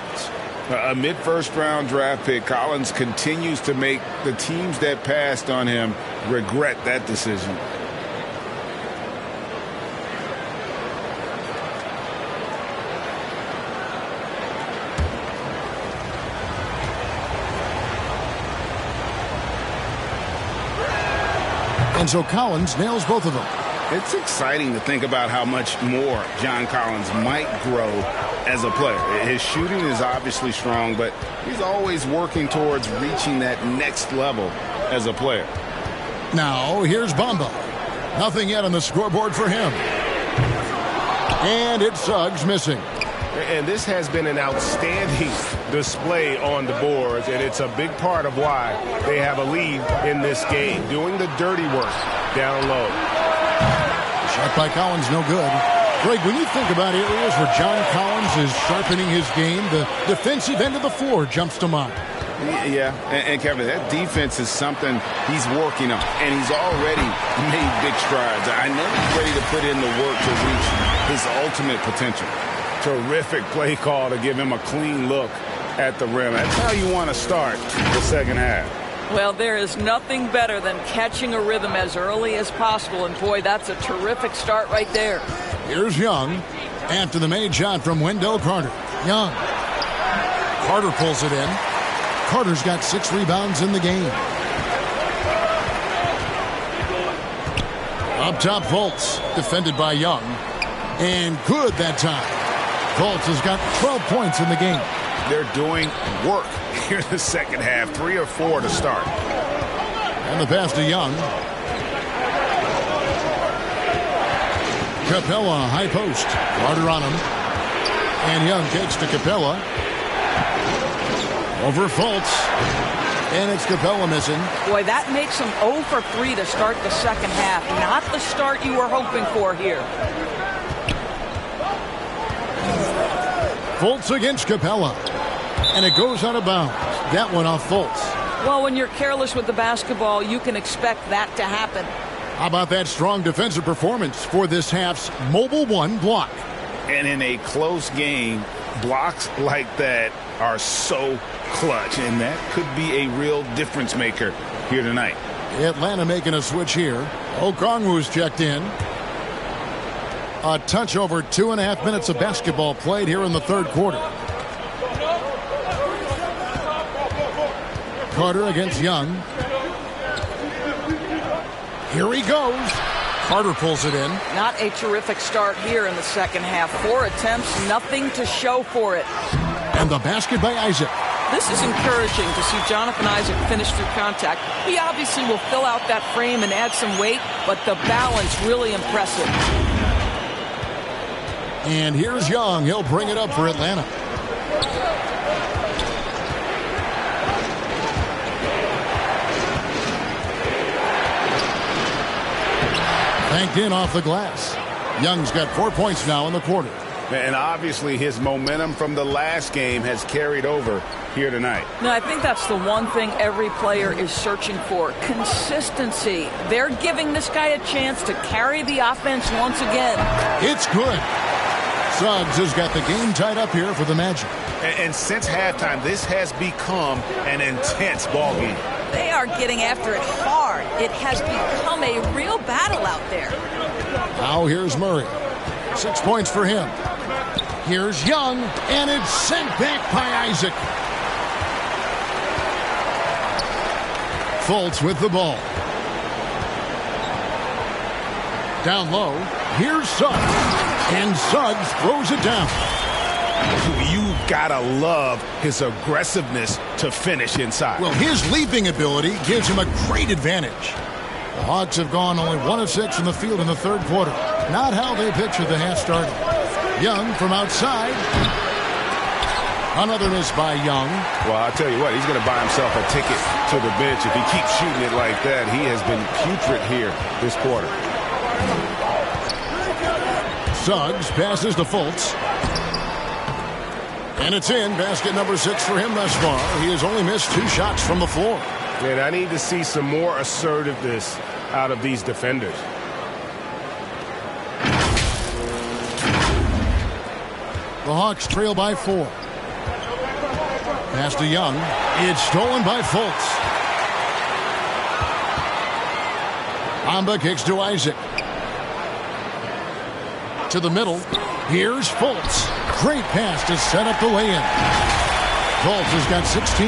[SPEAKER 3] A mid-first round draft pick, Collins continues to make the teams that passed on him regret that decision.
[SPEAKER 1] And so Collins nails both of them.
[SPEAKER 3] It's exciting to think about how much more John Collins might grow as a player. His shooting is obviously strong, but he's always working towards reaching that next level as a player.
[SPEAKER 1] Now, here's Bamba. Nothing yet on the scoreboard for him. And it's Suggs missing.
[SPEAKER 4] And this has been an outstanding display on the boards, and it's a big part of why they have a lead in this game, doing the dirty work down low.
[SPEAKER 1] Shot by Collins, no good. Greg, when you think about areas where John Collins is sharpening his game, the defensive end of the floor jumps to mind.
[SPEAKER 3] Yeah, and Kevin, that defense is something he's working on, and he's already made big strides. I know he's ready to put in the work to reach his ultimate potential. Terrific play call to give him a clean look at the rim. That's how you want to start the second half.
[SPEAKER 5] Well, there is nothing better than catching a rhythm as early as possible, and boy, that's a terrific start right there.
[SPEAKER 1] Here's Young after the made shot from Wendell Carter. Young. Carter pulls it in. Carter's got 6 rebounds in the game. Up top, Fultz, defended by Young. And good that time. Fultz has got 12 points in the game.
[SPEAKER 3] They're doing work here in the second half. 3 or 4 to start.
[SPEAKER 1] And the pass to Young. Capella, high post. Carter on him. And Young takes to Capella. Over Fultz. And it's Capella missing.
[SPEAKER 5] Boy, that makes him 0 for 3 to start the second half. Not the start you were hoping for here.
[SPEAKER 1] Fultz against Capella. And it goes out of bounds. That one off Fultz.
[SPEAKER 5] Well, when you're careless with the basketball, you can expect that to happen.
[SPEAKER 1] How about that strong defensive performance for this half's Mobile One block?
[SPEAKER 3] And in a close game, blocks like that are so clutch, and that could be a real difference maker here tonight.
[SPEAKER 1] Atlanta making a switch here. Okongwu's checked in. A touch over 2.5 minutes of basketball played here in the third quarter. Carter against Young. Here he goes. Carter pulls it in.
[SPEAKER 5] Not a terrific start here in the second half. 4 attempts, nothing to show for it.
[SPEAKER 1] And the basket by Isaac.
[SPEAKER 5] This is encouraging to see Jonathan Isaac finish through contact. He obviously will fill out that frame and add some weight, but the balance really impressive.
[SPEAKER 1] And here's Young. He'll bring it up for Atlanta. Banked in off the glass. Young's got 4 points now in the quarter.
[SPEAKER 3] And obviously his momentum from the last game has carried over here tonight.
[SPEAKER 5] No, I think that's the one thing every player is searching for. Consistency. They're giving this guy a chance to carry the offense once again.
[SPEAKER 1] It's good. Suggs has got the game tied up here for the Magic.
[SPEAKER 3] And since halftime, this has become an intense ball game.
[SPEAKER 5] They are getting after it hard. It has become a real battle out there.
[SPEAKER 1] Now here's Murray. 6 points for him. Here's Young, and it's sent back by Isaac. Fultz with the ball. Down low, here's Suggs. And Suggs throws it down.
[SPEAKER 3] You gotta love his aggressiveness to finish inside.
[SPEAKER 1] Well, his leaping ability gives him a great advantage. The Hawks have gone only 1 of 6 from the field in the third quarter. Not how they pictured the half started. Young from outside. Another miss by Young.
[SPEAKER 3] Well, I'll tell you what, he's going to buy himself a ticket to the bench. If he keeps shooting it like that, he has been putrid here this quarter.
[SPEAKER 1] Suggs passes to Fultz. And it's in. Basket number 6 for him thus far. He has only missed 2 shots from the floor.
[SPEAKER 4] And I need to see some more assertiveness out of these defenders.
[SPEAKER 1] The Hawks trail by 4. Pass to Young. It's stolen by Fultz. Amba kicks to Isaac. To the middle. Here's Fultz. Great pass to set up the lay-in. Fultz has got 16.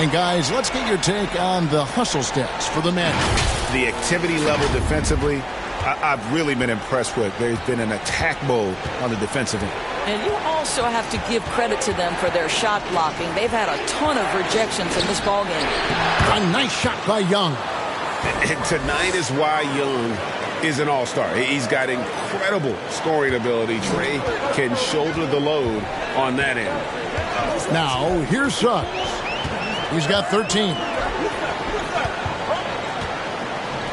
[SPEAKER 1] And guys, let's get your take on the hustle stats for the Magic.
[SPEAKER 3] The activity level defensively, I've really been impressed with. There's been an attack mode on the defensive end.
[SPEAKER 5] And you also have to give credit to them for their shot blocking. They've had a ton of rejections in this ballgame.
[SPEAKER 1] A nice shot by Young.
[SPEAKER 3] And tonight is why Young is an all-star. He's got incredible scoring ability. Trey can shoulder the load on that end.
[SPEAKER 1] Now, here's Suggs. He's got 13.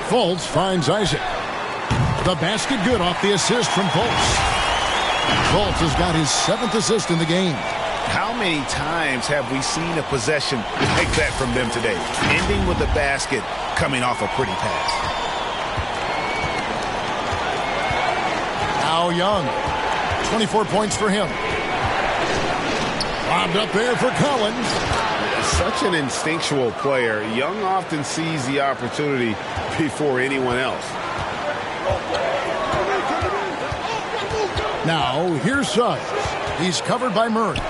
[SPEAKER 1] Fultz finds Isaac. The basket good off the assist from Fultz. Fultz has got his 7th assist in the game.
[SPEAKER 3] How many times have we seen a possession like that from them today? Ending with a basket, coming off a pretty pass.
[SPEAKER 1] Now Young. 24 points for him. Lobbed up there for Collins.
[SPEAKER 3] Such an instinctual player. Young often sees the opportunity before anyone else.
[SPEAKER 1] Now, here's Suggs. He's covered by Murray.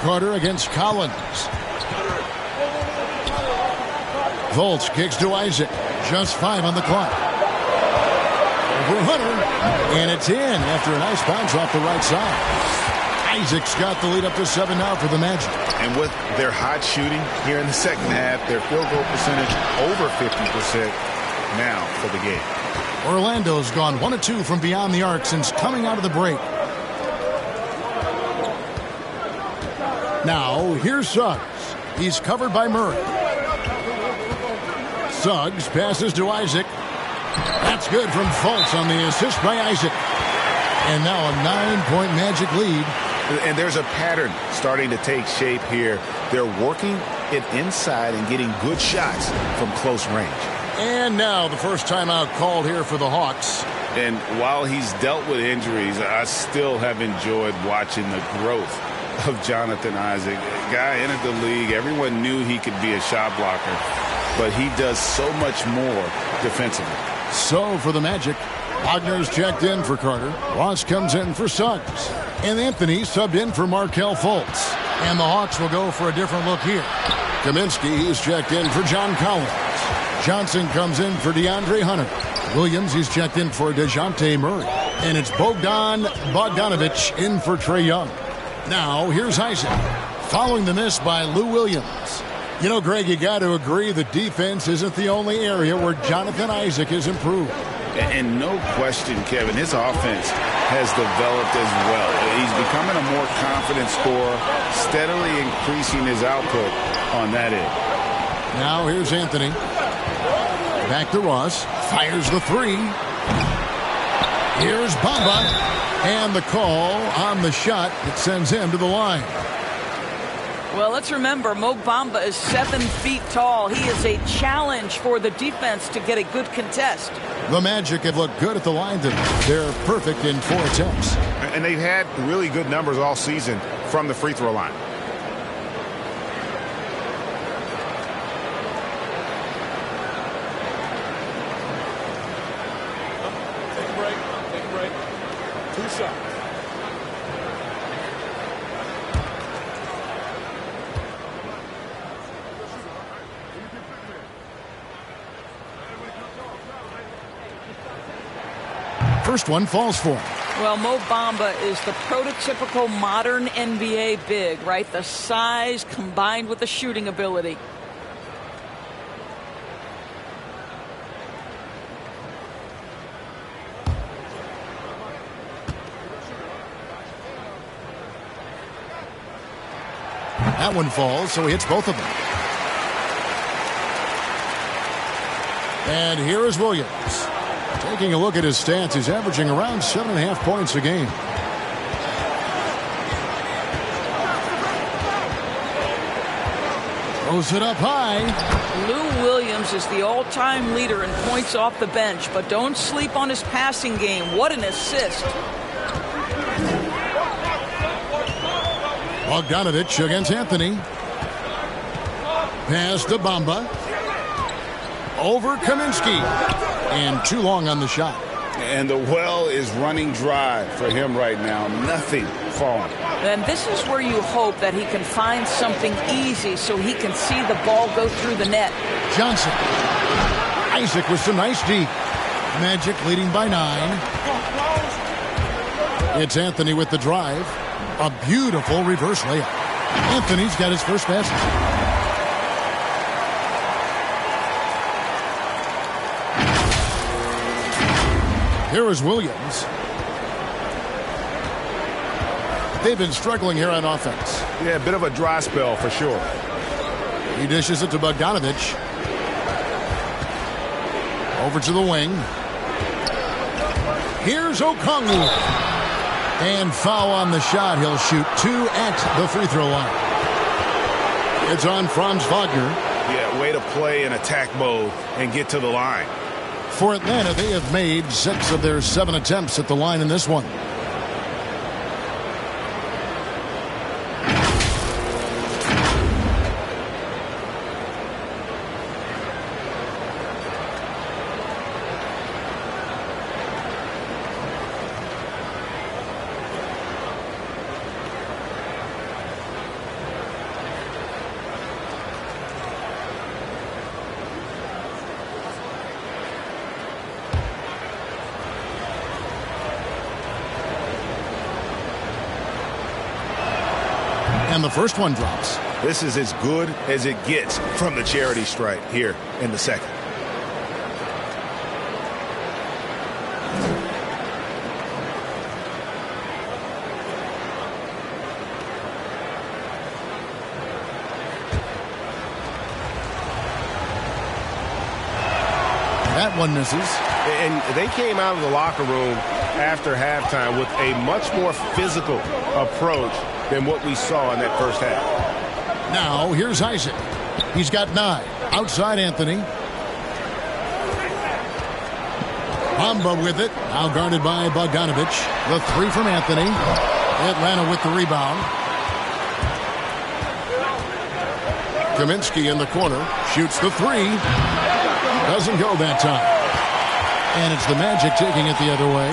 [SPEAKER 1] Carter against Collins. Fultz kicks to Isaac. Just 5 on the clock. Over Hunter. And it's in after a nice bounce off the right side. Isaac's got the lead up to 7 now for the Magic.
[SPEAKER 3] And with their hot shooting here in the second half, their field goal percentage over 50% now for the game.
[SPEAKER 1] Orlando's gone 1 of 2 from beyond the arc since coming out of the break. Now, here's Suggs. He's covered by Murray. Suggs passes to Isaac. That's good from Fultz on the assist by Isaac. And now a 9-point Magic lead.
[SPEAKER 3] And there's a pattern starting to take shape here. They're working it inside and getting good shots from close range.
[SPEAKER 1] And now the first timeout called here for the Hawks.
[SPEAKER 3] And while he's dealt with injuries, I still have enjoyed watching the growth of Jonathan Isaac. Guy entered the league. Everyone knew he could be a shot blocker, but he does so much more defensively.
[SPEAKER 1] So for the Magic, Wagner's checked in for Carter. Ross comes in for Suggs. And Anthony subbed in for Markelle Fultz. And the Hawks will go for a different look here. Kaminsky, he's checked in for John Collins. Johnson comes in for DeAndre Hunter. Williams, he's checked in for DeJounte Murray. And it's Bogdan Bogdanovic in for Trae Young. Now, here's Isaac. Following the miss by Lou Williams. You know, Greg, you got to agree the defense isn't the only area where Jonathan Isaac has improved.
[SPEAKER 3] And no question, Kevin, his offense has developed as well. He's becoming a more confident scorer, steadily increasing his output on that end.
[SPEAKER 1] Now here's Anthony. Back to Ross. Fires the three. Here's Bamba. And the call on the shot that sends him to the line.
[SPEAKER 5] Well, let's remember, Mo Bamba is 7 feet tall. He is a challenge for the defense to get a good contest.
[SPEAKER 1] The Magic have looked good at the line tonight. They're perfect in 4 attempts.
[SPEAKER 4] And they've had really good numbers all season from the free throw line.
[SPEAKER 6] Take a break. Take a break. 2 shots.
[SPEAKER 1] First one falls for him.
[SPEAKER 5] Well, Mo Bamba is the prototypical modern NBA big, right? The size combined with the shooting ability.
[SPEAKER 1] That one falls, so he hits both of them. And here is Williams. Taking a look at his stats, he's averaging around 7.5 points a game. Throws it up high.
[SPEAKER 5] Lou Williams is the all-time leader in points off the bench, but don't sleep on his passing game. What an assist.
[SPEAKER 1] Bogdanovich against Anthony. Pass to Bamba. Over Kaminsky. And too long on the shot.
[SPEAKER 3] And the well is running dry for him right now. Nothing falling.
[SPEAKER 5] And this is where you hope that he can find something easy so he can see the ball go through the net.
[SPEAKER 1] Johnson. Isaac with some nice D. Magic leading by 9. It's Anthony with the drive. A beautiful reverse layup. Anthony's got his first basket. Here is Williams. They've been struggling here on offense.
[SPEAKER 4] Yeah, a bit of a dry spell for sure.
[SPEAKER 1] He dishes it to Bogdanovich. Over to the wing. Here's Okongwu. And foul on the shot. He'll shoot 2 at the free throw line. It's on Franz Wagner.
[SPEAKER 4] Yeah, way to play in attack mode and get to the line.
[SPEAKER 1] For Atlanta, they have made 6 of their 7 attempts at the line in this one. And the first one drops.
[SPEAKER 4] This is as good as it gets from the charity stripe here in the second.
[SPEAKER 1] That one misses.
[SPEAKER 4] And they came out of the locker room after halftime with a much more physical approach than what we saw in that first half.
[SPEAKER 1] Now, here's Isaac. He's got 9. Outside Anthony. Bamba with it. Now guarded by Bogdanovich. The 3 from Anthony. Atlanta with the rebound. Kaminsky in the corner. Shoots the 3. Doesn't go that time. And it's the Magic taking it the other way.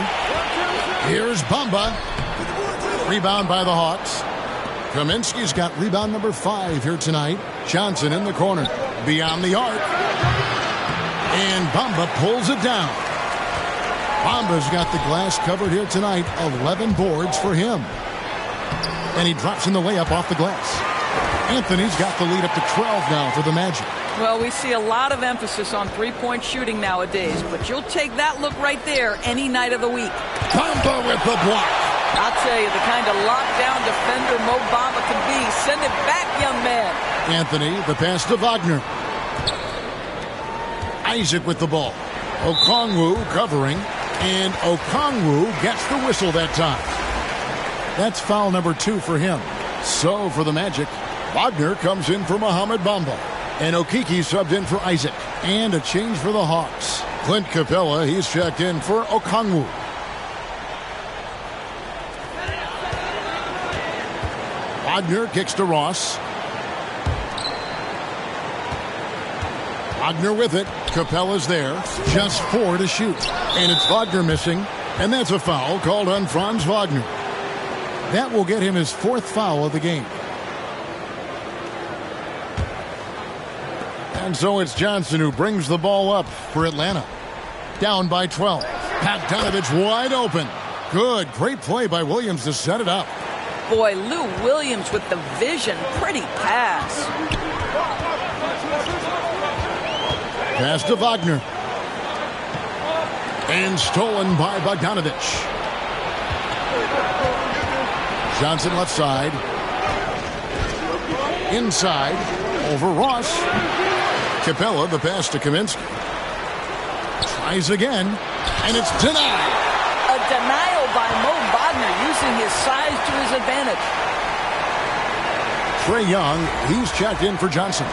[SPEAKER 1] Here's Bamba. Rebound by the Hawks. Kaminsky's got rebound number 5 here tonight. Johnson in the corner. Beyond the arc. And Bamba pulls it down. Bamba's got the glass covered here tonight. 11 boards for him. And he drops in the layup off the glass. Anthony's got the lead up to 12 now for the Magic.
[SPEAKER 5] Well, we see a lot of emphasis on three-point shooting nowadays, but you'll take that look right there any night of the week.
[SPEAKER 1] Bamba with the block.
[SPEAKER 5] I'll tell you, the kind of lockdown defender Mo Bamba can be. Send it back, young man.
[SPEAKER 1] Anthony, the pass to Wagner. Isaac with the ball. Okongwu covering, and Okongwu gets the whistle that time. That's foul number 2 for him. So for the Magic, Wagner comes in for Mohamed Bamba, and Okeke subbed in for Isaac, and a change for the Hawks. Clint Capella, he's checked in for Okongwu. Wagner kicks to Ross. Wagner with it. Capella's there. Just 4 to shoot. And it's Wagner missing. And that's a foul called on Franz Wagner. That will get him his 4th foul of the game. And so it's Johnson who brings the ball up for Atlanta. Down by 12. Bogdanovich wide open. Good. Great play by Williams to set it up.
[SPEAKER 5] Boy, Lou Williams with the vision. Pretty pass.
[SPEAKER 1] Pass to Wagner. And stolen by Bogdanovich. Johnson left side. Inside. Over Ross. Capella, the pass to Kaminsky. Tries again. And it's denied.
[SPEAKER 5] A denial by Mo Wagner using his size to his advantage.
[SPEAKER 1] Trae Young, he's checked in for Johnson.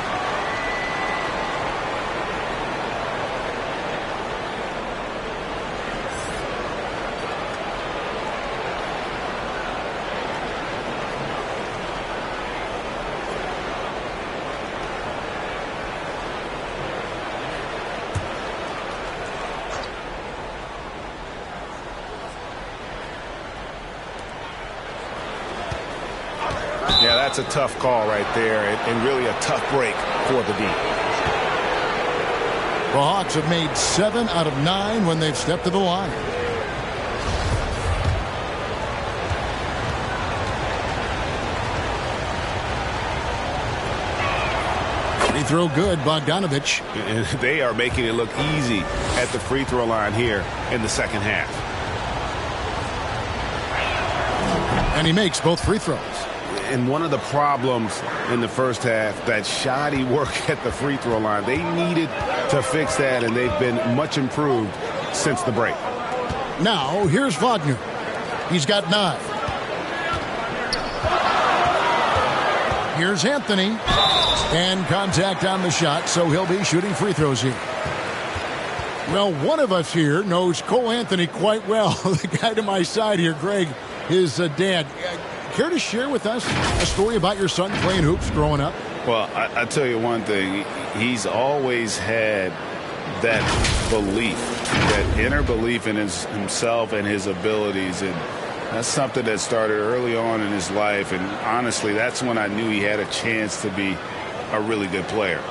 [SPEAKER 4] Yeah, that's a tough call right there, and really a tough break for the D.
[SPEAKER 1] The Hawks have made 7 out of 9 when they've stepped to the line. Free throw good, Bogdanovich.
[SPEAKER 4] And they are making it look easy at the free throw line here in the second half.
[SPEAKER 1] And he makes both free throws.
[SPEAKER 4] And one of the problems in the first half, that shoddy work at the free throw line. They needed to fix that, and they've been much improved since the break.
[SPEAKER 1] Now, here's Wagner. He's got 9. Here's Anthony. And contact on the shot, so he'll be shooting free throws here. Well, one of us here knows Cole Anthony quite well. The guy to my side here, Greg, his dad. Care to share with us a story about your son playing hoops growing up?
[SPEAKER 3] Well, I tell you one thing. He's always had that belief, that inner belief in himself and his abilities. And that's something that started early on in his life. And honestly, that's when I knew he had a chance to be a really good player.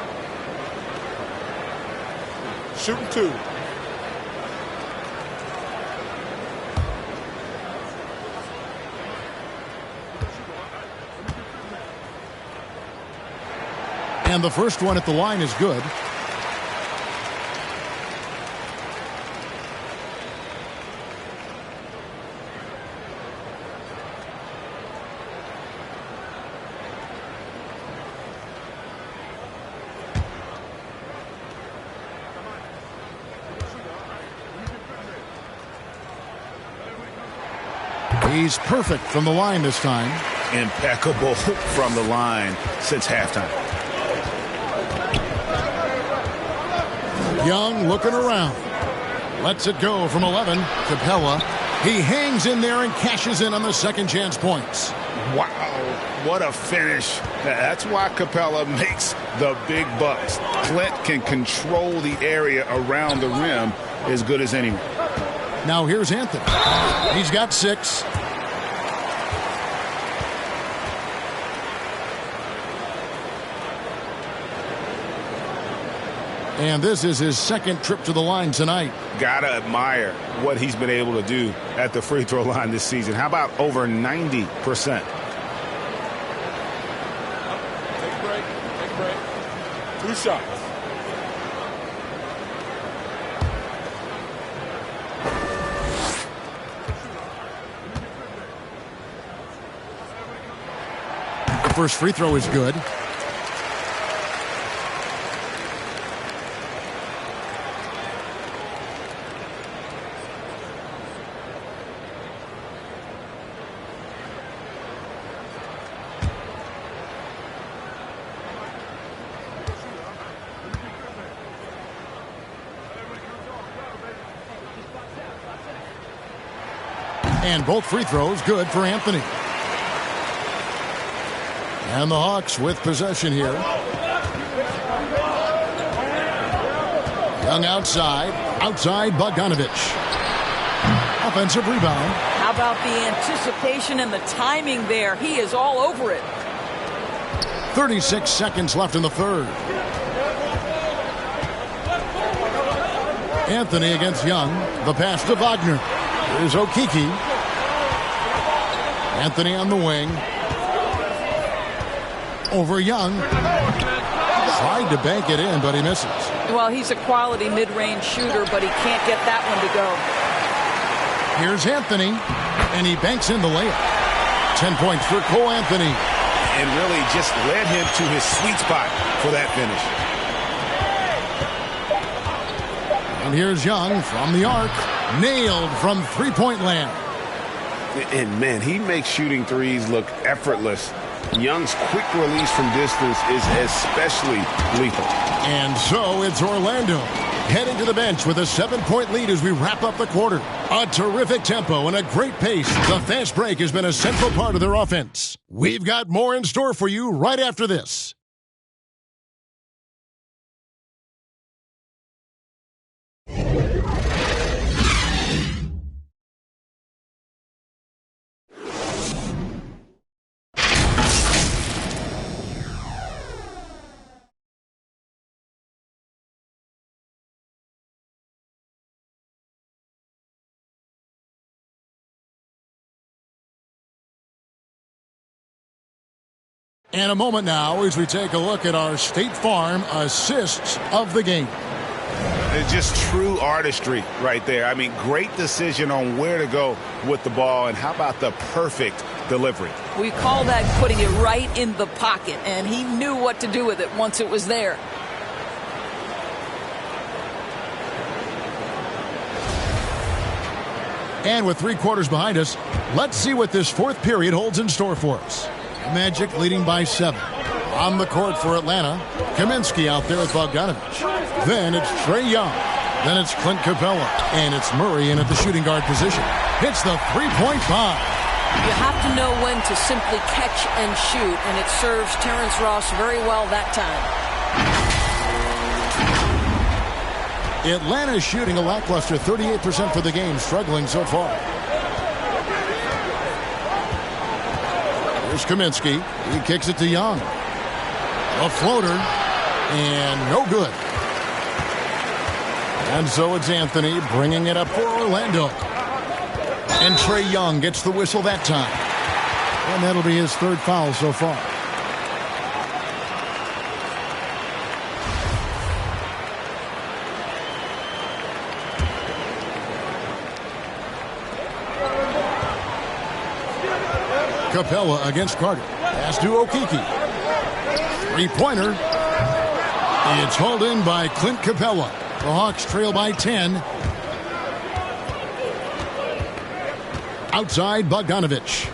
[SPEAKER 6] Shooting 2.
[SPEAKER 1] And the first one at the line is good. He's perfect from the line this time.
[SPEAKER 3] Impeccable from the line since halftime.
[SPEAKER 1] Young looking around. Lets it go from 11. Capella. He hangs in there and cashes in on the second chance points.
[SPEAKER 3] Wow, what a finish. That's why Capella makes the big bucks. Clint can control the area around the rim as good as anyone.
[SPEAKER 1] Now here's Anthony. He's got 6. And this is his second trip to the line tonight.
[SPEAKER 3] Gotta admire what he's been able to do at the free throw line this season. How about over 90%?
[SPEAKER 6] Take a break. 2 shots.
[SPEAKER 1] The first free throw is good. And both free throws good for Anthony. And the Hawks with possession here. Young outside Bogdanovich. Offensive rebound.
[SPEAKER 5] How about the anticipation and the timing there? He is all over it.
[SPEAKER 1] 36 seconds left in the third. Anthony against Young. The pass to Wagner. Here's Okeke. Anthony on the wing. Over Young. Tried to bank it in, but he misses.
[SPEAKER 5] Well, he's a quality mid-range shooter, but he can't get that one to go.
[SPEAKER 1] Here's Anthony, and he banks in the layup. 10 points for Cole Anthony.
[SPEAKER 3] And really just led him to his sweet spot for that finish.
[SPEAKER 1] And here's Young from the arc. Nailed from three-point land.
[SPEAKER 3] And, man, he makes shooting threes look effortless. Young's quick release from distance is especially lethal.
[SPEAKER 1] And so it's Orlando heading to the bench with a 7-point lead as we wrap up the quarter. A terrific tempo and a great pace. The fast break has been a central part of their offense. We've got more in store for you right after this. And a moment now as we take a look at our State Farm assists of the game.
[SPEAKER 3] It's just true artistry right there. I mean, great decision on where to go with the ball, and how about the perfect delivery?
[SPEAKER 5] We call that putting it right in the pocket, and he knew what to do with it once it was there.
[SPEAKER 1] And with 3 quarters behind us, let's see what this fourth period holds in store for us. Magic leading by 7. On the court for Atlanta, Kaminsky out there with Bogdanovich. Then it's Trae Young. Then it's Clint Capella. And it's Murray in at the shooting guard position. Hits the three-point bomb.
[SPEAKER 7] You have to know when to simply catch and shoot, and it serves Terrence Ross very well that time.
[SPEAKER 1] Atlanta shooting a lackluster 38% for the game, struggling so far. Here's Kaminsky. He kicks it to Young. A floater, and no good. And so it's Anthony bringing it up for Orlando. And Trae Young gets the whistle that time. And that'll be his 3rd foul so far. Capella against Carter. Pass to Okeke. Three-pointer. It's hauled in by Clint Capella. The Hawks trail by 10. Outside Bogdanovich.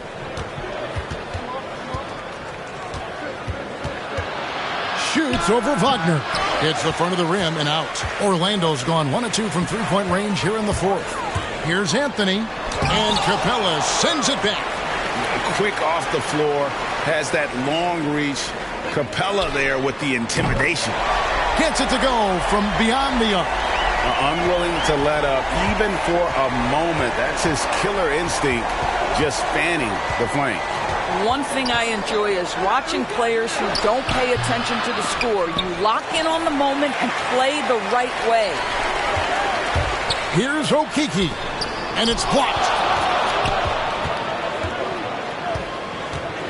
[SPEAKER 1] Shoots over Wagner. Hits the front of the rim and out. Orlando's gone 1 of 2 from three-point range here in the fourth. Here's Anthony. And Capella sends it back.
[SPEAKER 3] Quick off the floor. Has that long reach. Capella there with the intimidation.
[SPEAKER 1] Gets it to go from beyond the arc.
[SPEAKER 3] Unwilling to let up even for a moment. That's his killer instinct, just fanning the flank.
[SPEAKER 5] One thing I enjoy is watching players who don't pay attention to the score. You lock in on the moment and play the right way.
[SPEAKER 1] Here's Okeke, and it's blocked.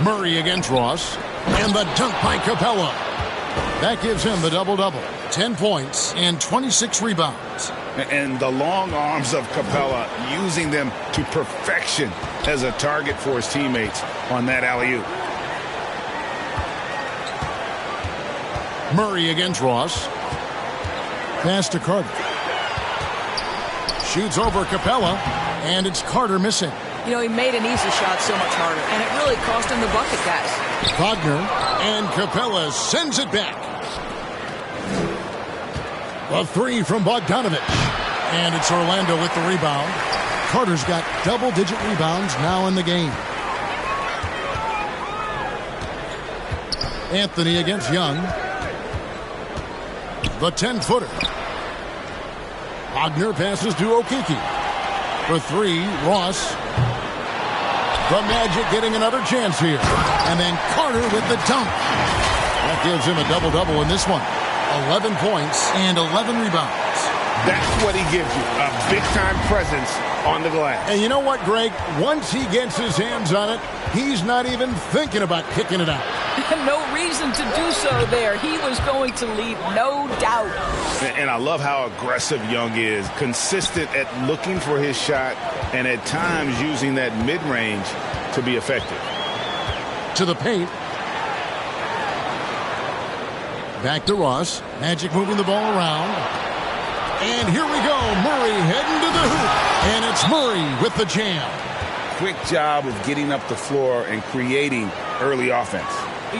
[SPEAKER 1] Murray against Ross, and the dunk by Capella. That gives him the double-double. 10 points and 26 rebounds.
[SPEAKER 3] And the long arms of Capella, using them to perfection as a target for his teammates on that alley-oop.
[SPEAKER 1] Murray against Ross. Pass to Carter. Shoots over Capella, and it's Carter missing.
[SPEAKER 5] You know, he made an easy shot so much harder, and it really cost him the bucket, guys.
[SPEAKER 1] Wagner, and Capella sends it back. A 3 from Bogdanovich. And it's Orlando with the rebound. Carter's got double-digit rebounds now in the game. Anthony against Young. The 10-footer. Wagner passes to Okeke. For three, Ross. The Magic getting another chance here. And then Carter with the dunk. That gives him a double-double in this one. 11 points and 11 rebounds.
[SPEAKER 3] That's what he gives you, a big-time presence on the glass.
[SPEAKER 1] And you know what, Greg? Once he gets his hands on it, he's not even thinking about kicking it out.
[SPEAKER 5] No reason to do so there. He was going to lead, no doubt.
[SPEAKER 3] And I love how aggressive Young is, consistent at looking for his shot and at times using that mid-range to be effective.
[SPEAKER 1] To the paint. Back to Ross. Magic moving the ball around. And here we go. Murray heading to the hoop. And it's Murray with the jam.
[SPEAKER 3] Quick job of getting up the floor and creating early offense.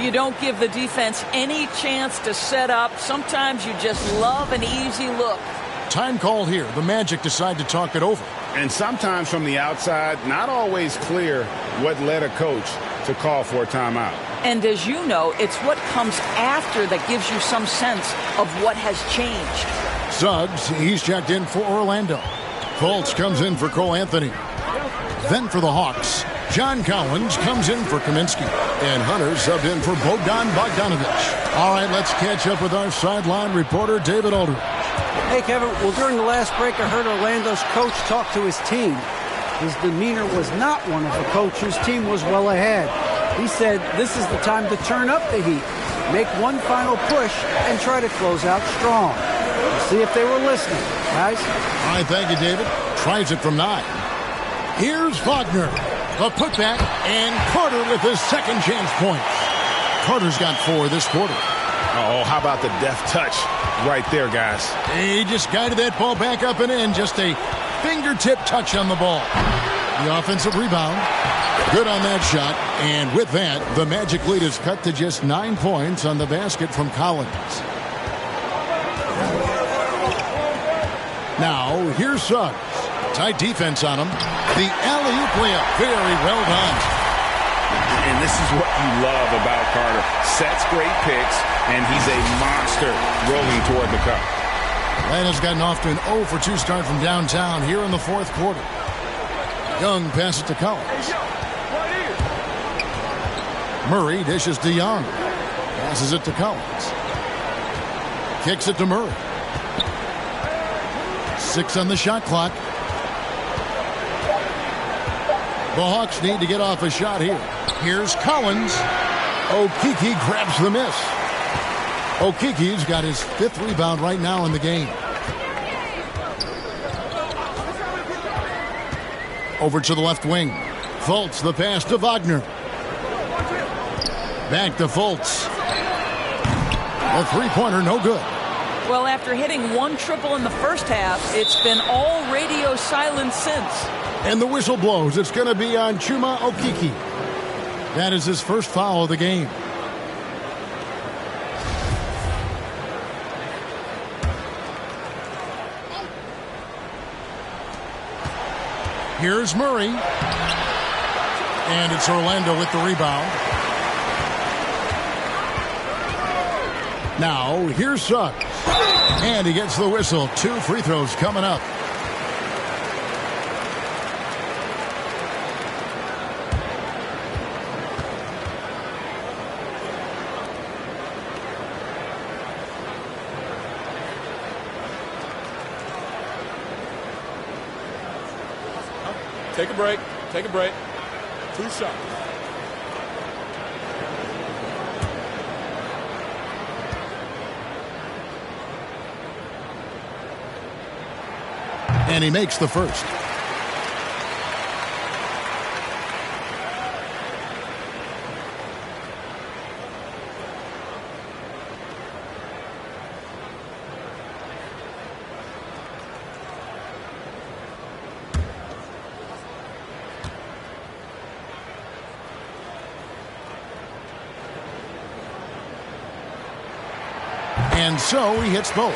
[SPEAKER 5] You don't give the defense any chance to set up. Sometimes you just love an easy look.
[SPEAKER 1] Time called here. The Magic decide to talk it over.
[SPEAKER 3] And sometimes from the outside, not always clear what led a coach to call for a timeout.
[SPEAKER 5] And as you know, it's what comes after that gives you some sense of what has changed.
[SPEAKER 1] Suggs, he's checked in for Orlando. Fultz comes in for Cole Anthony. Then for the Hawks, John Collins comes in for Kaminsky. And Hunter subbed in for Bogdan Bogdanovic. All right, let's catch up with our sideline reporter, David Aldridge.
[SPEAKER 2] Hey, Kevin. Well, during the last break, I heard Orlando's coach talk to his team. His demeanor was not one of a coach whose team was well ahead. He said this is the time to turn up the heat, make one final push, and try to close out strong. We'll see if they were listening, guys.
[SPEAKER 1] All right, thank you, David. Tries it from 9. Here's Wagner. The putback, and Carter with his second chance points. Carter's got 4 this quarter.
[SPEAKER 3] Oh, how about the deft touch right there, guys?
[SPEAKER 1] He just guided that ball back up and in. Just a fingertip touch on the ball. The offensive rebound. Good on that shot. And with that, the Magic lead is cut to just 9 points on the basket from Collins. Now, here's Suggs. Tight defense on him. The alley-oop layup. Very well done.
[SPEAKER 3] And this is what you love about Carter. Sets great picks, and he's a monster rolling toward the cup.
[SPEAKER 1] Atlanta's gotten off to an 0-for-2 start from downtown here in the fourth quarter. Young passes to Collins. Murray dishes to Young. Passes it to Collins. Kicks it to Murray. 6 on the shot clock. The Hawks need to get off a shot here. Here's Collins. Okeke grabs the miss. Okeke's got his 5th rebound right now in the game. Over to the left wing. Fultz, the pass to Wagner. Back to Fultz. A three-pointer, no good.
[SPEAKER 5] Well, after hitting 1 triple in the first half, it's been all radio silence since.
[SPEAKER 1] And the whistle blows. It's going to be on Chuma Okeke. That is his first foul of the game. Here's Murray. And it's Orlando with the rebound. Now, here's Suggs. And he gets the whistle. 2 free throws coming up.
[SPEAKER 10] Take a break. Take a break. 2 shots.
[SPEAKER 1] And he makes the first. And so he hits both.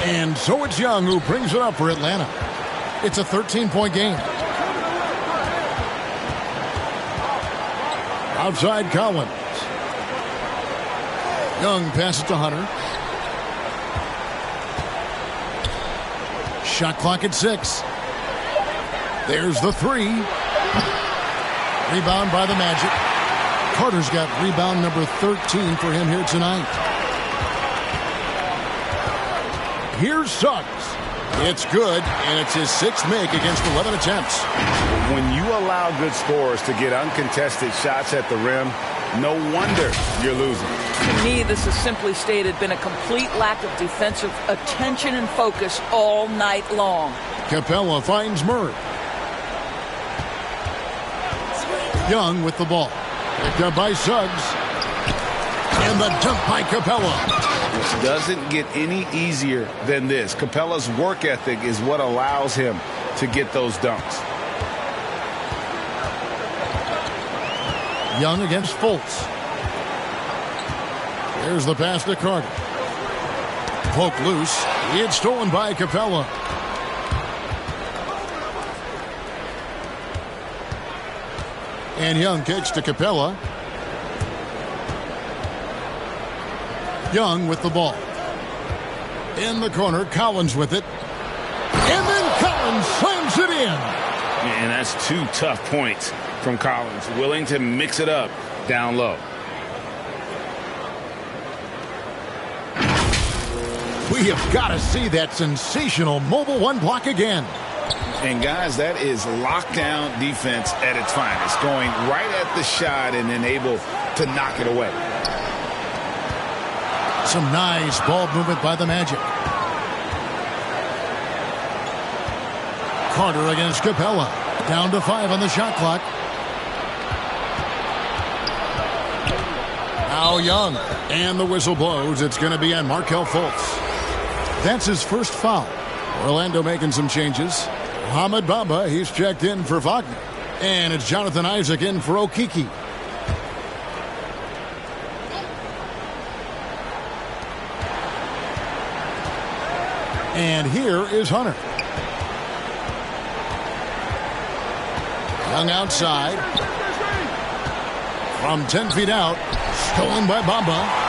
[SPEAKER 1] And so it's Young who brings it up for Atlanta. It's a 13-point game. Outside Collins. Young passes to Hunter. Shot clock at 6. There's the 3. Rebound by the Magic. Carter's got rebound number 13 for him here tonight. Here's Suggs. It's good, and it's his 6th make against 11 attempts.
[SPEAKER 3] When you allow good scorers to get uncontested shots at the rim, no wonder you're losing.
[SPEAKER 5] To me, this has simply stated been a complete lack of defensive attention and focus all night long.
[SPEAKER 1] Capella finds Murray. Young with the ball. Picked up by Suggs. And the dunk by Capella.
[SPEAKER 3] Which doesn't get any easier than this. Capella's work ethic is what allows him to get those dunks.
[SPEAKER 1] Young against Fultz. There's the pass to Carter. Poke loose. It's stolen by Capella. And Young kicks to Capella. Young with the ball. In the corner, Collins with it. And then Collins slams it in.
[SPEAKER 3] And that's 2 tough points from Collins. Willing to mix it up down low.
[SPEAKER 1] We have got to see that sensational mobile 1 block again.
[SPEAKER 3] And guys, that is lockdown defense at its finest. Going right at the shot and then able to knock it away.
[SPEAKER 1] Some nice ball movement by the Magic. Carter against Capella. Down to 5 on the shot clock. Now Young. And the whistle blows. It's going to be on Markelle Fultz. That's his first foul. Orlando making some changes. Mohamed Bamba, he's checked in for Wagner. And it's Jonathan Isaac in for Okeke. And here is Hunter. Young outside. From 10 feet out. Stolen by Bamba.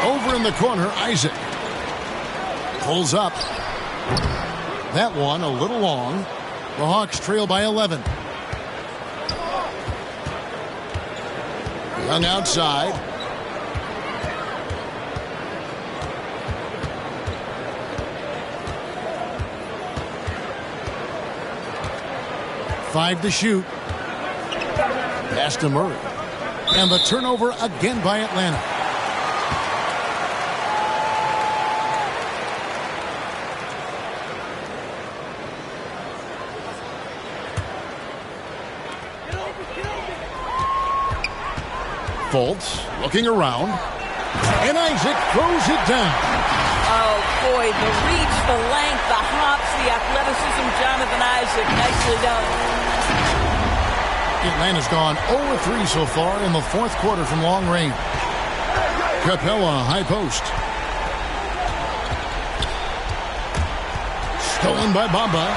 [SPEAKER 1] Over in the corner, Isaac. Pulls up. That one a little long. The Hawks trail by 11. Young outside. Five to shoot. Pass to Murray. And the turnover again by Atlanta. Fultz looking around. And Isaac throws it down.
[SPEAKER 5] Oh, boy, the reach, the length, the hops, the athleticism, Jonathan Isaac, nicely done.
[SPEAKER 1] Atlanta's gone 0-3 so far in the 4th quarter from long range. Capella, high post. Stolen by Bamba.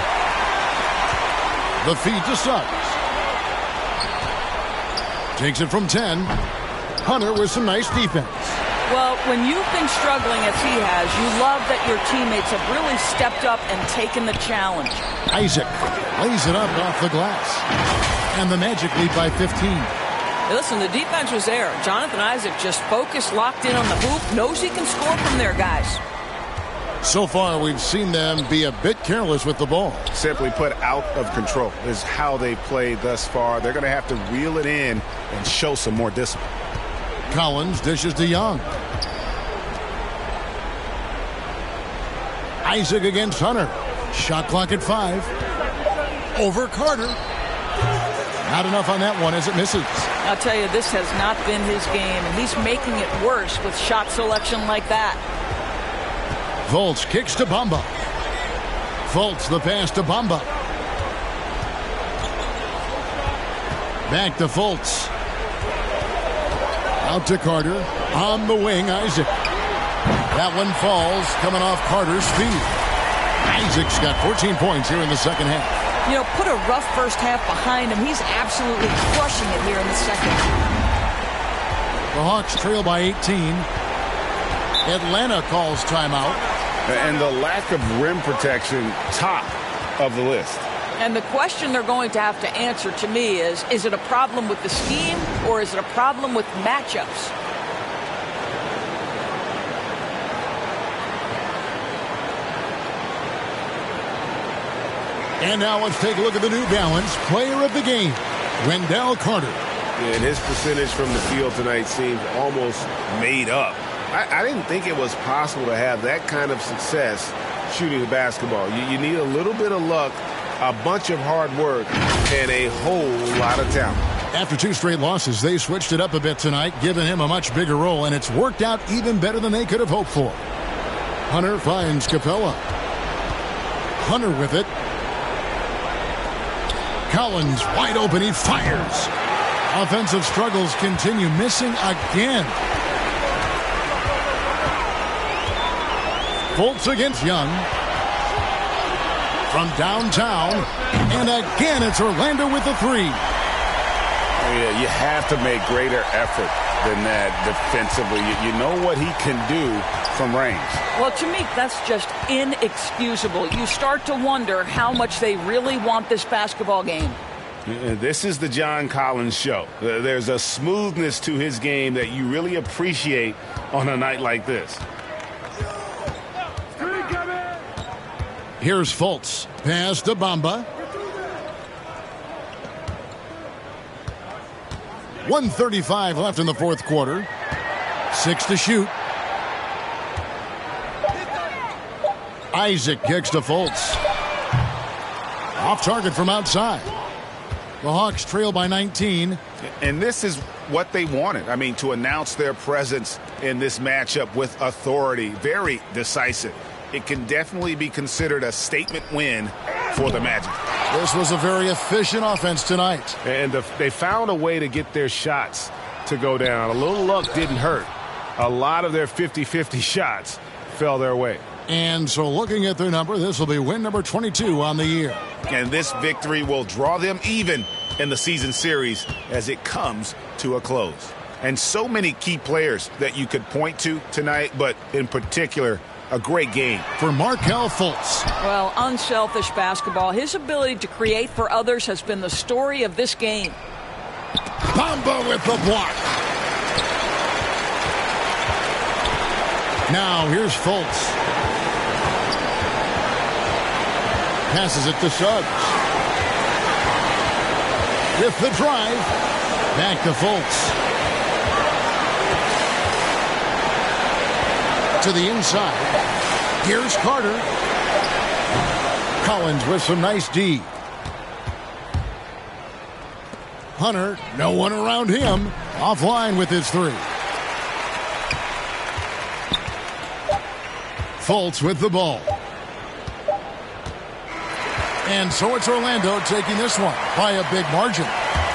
[SPEAKER 1] The feed to Suggs. Takes it from 10. Hunter with some nice defense.
[SPEAKER 5] Well, when you've been struggling as he has, you love that your teammates have really stepped up and taken the challenge.
[SPEAKER 1] Isaac lays it up off the glass. And the Magic lead by 15.
[SPEAKER 7] Listen, the defense was there. Jonathan Isaac just focused, locked in on the hoop, knows he can score from there, guys.
[SPEAKER 1] So far, we've seen them be a bit careless with the ball.
[SPEAKER 4] Simply put, out of control is how they played thus far. They're going to have to reel it in and show some more discipline.
[SPEAKER 1] Collins dishes to Young. Isaac against Hunter. Shot clock at 5. Over Carter. Not enough on that one as it misses.
[SPEAKER 5] I'll tell you, this has not been his game, and he's making it worse with shot selection like that.
[SPEAKER 1] Fultz kicks to Bamba. Fultz the pass to Bamba. Back to Fultz. Out to Carter. On the wing, Isaac. That one falls, coming off Carter's feet. Isaac's got 14 points here in the second half.
[SPEAKER 5] You know, put a rough first half behind him. He's absolutely crushing it here in the second.
[SPEAKER 1] The Hawks trail by 18. Atlanta calls timeout.
[SPEAKER 3] And the lack of rim protection, top of the list.
[SPEAKER 5] And the question they're going to have to answer to me is it a problem with the scheme or is it a problem with matchups?
[SPEAKER 1] And now let's take a look at the New Balance player of the game, Wendell Carter.
[SPEAKER 4] And his percentage from the field tonight seems almost made up. I didn't think it was possible to have that kind of success shooting the basketball. You need a little bit of luck, a bunch of hard work, and a whole lot of talent.
[SPEAKER 1] After 2 straight losses, they switched it up a bit tonight, giving him a much bigger role, and it's worked out even better than they could have hoped for. Hunter finds Capella. Hunter with it. Collins wide open. He fires. Offensive struggles continue. Missing again. Fultz against Young. From downtown. And again, it's Orlando with the 3.
[SPEAKER 3] Yeah, you have to make greater effort than that defensively. You know what he can do from range.
[SPEAKER 5] Well, to me, that's just inexcusable. You start to wonder how much they really want this basketball game.
[SPEAKER 3] This is the John Collins show. There's a smoothness to his game that you really appreciate on a night like this.
[SPEAKER 1] Here's Fultz. Pass to Bamba. 1:35 left in the fourth quarter. 6 to shoot. Isaac kicks to Fultz. Off target from outside. The Hawks trail by 19.
[SPEAKER 3] And this is what they wanted. I mean, to announce their presence in this matchup with authority. Very decisive. It can definitely be considered a statement win for the Magic.
[SPEAKER 1] This was a very efficient offense tonight.
[SPEAKER 4] And they found a way to get their shots to go down. A little luck didn't hurt. A lot of their 50-50 shots fell their way.
[SPEAKER 1] And so looking at their number, this will be win number 22 on the year.
[SPEAKER 3] And this victory will draw them even in the season series as it comes to a close. And so many key players that you could point to tonight, but in particular, a great game
[SPEAKER 1] for Markelle Fultz.
[SPEAKER 5] Well, unselfish basketball. His ability to create for others has been the story of this game.
[SPEAKER 1] Bamba with the block. Now here's Fultz. Passes it to Suggs. With the drive. Back to Fultz. To the inside. Here's Carter. Collins with some nice D. Hunter, no one around him. Offline with his 3. Fultz with the ball. And so it's Orlando taking this one by a big margin.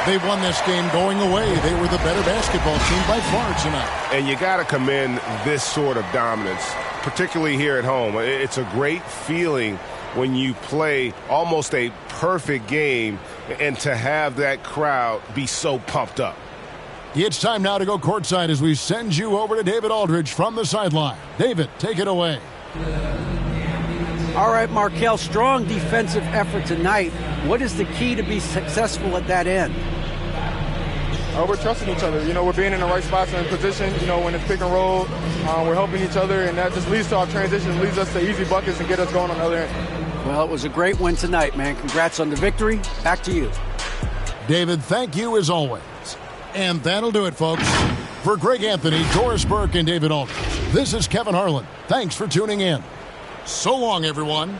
[SPEAKER 1] They won this game going away. They were the better basketball team by far tonight.
[SPEAKER 4] And you got to commend this sort of dominance, particularly here at home. It's a great feeling when you play almost a perfect game and to have that crowd be so pumped up.
[SPEAKER 1] It's time now to go courtside as we send you over to David Aldridge from the sideline. David, take it away.
[SPEAKER 2] All right, Markelle, strong defensive effort tonight. What is the key to be successful at that end?
[SPEAKER 12] We're trusting each other. You know, we're being in the right spots and position. You know, when it's pick and roll, we're helping each other, and that just leads to our transition, leads us to easy buckets and get us going on the other end.
[SPEAKER 2] Well, it was a great win tonight, man. Congrats on the victory. Back to you.
[SPEAKER 1] David, thank you as always. And that'll do it, folks. For Greg Anthony, Doris Burke, and David Aldridge, this is Kevin Harlan. Thanks for tuning in. So long, everyone.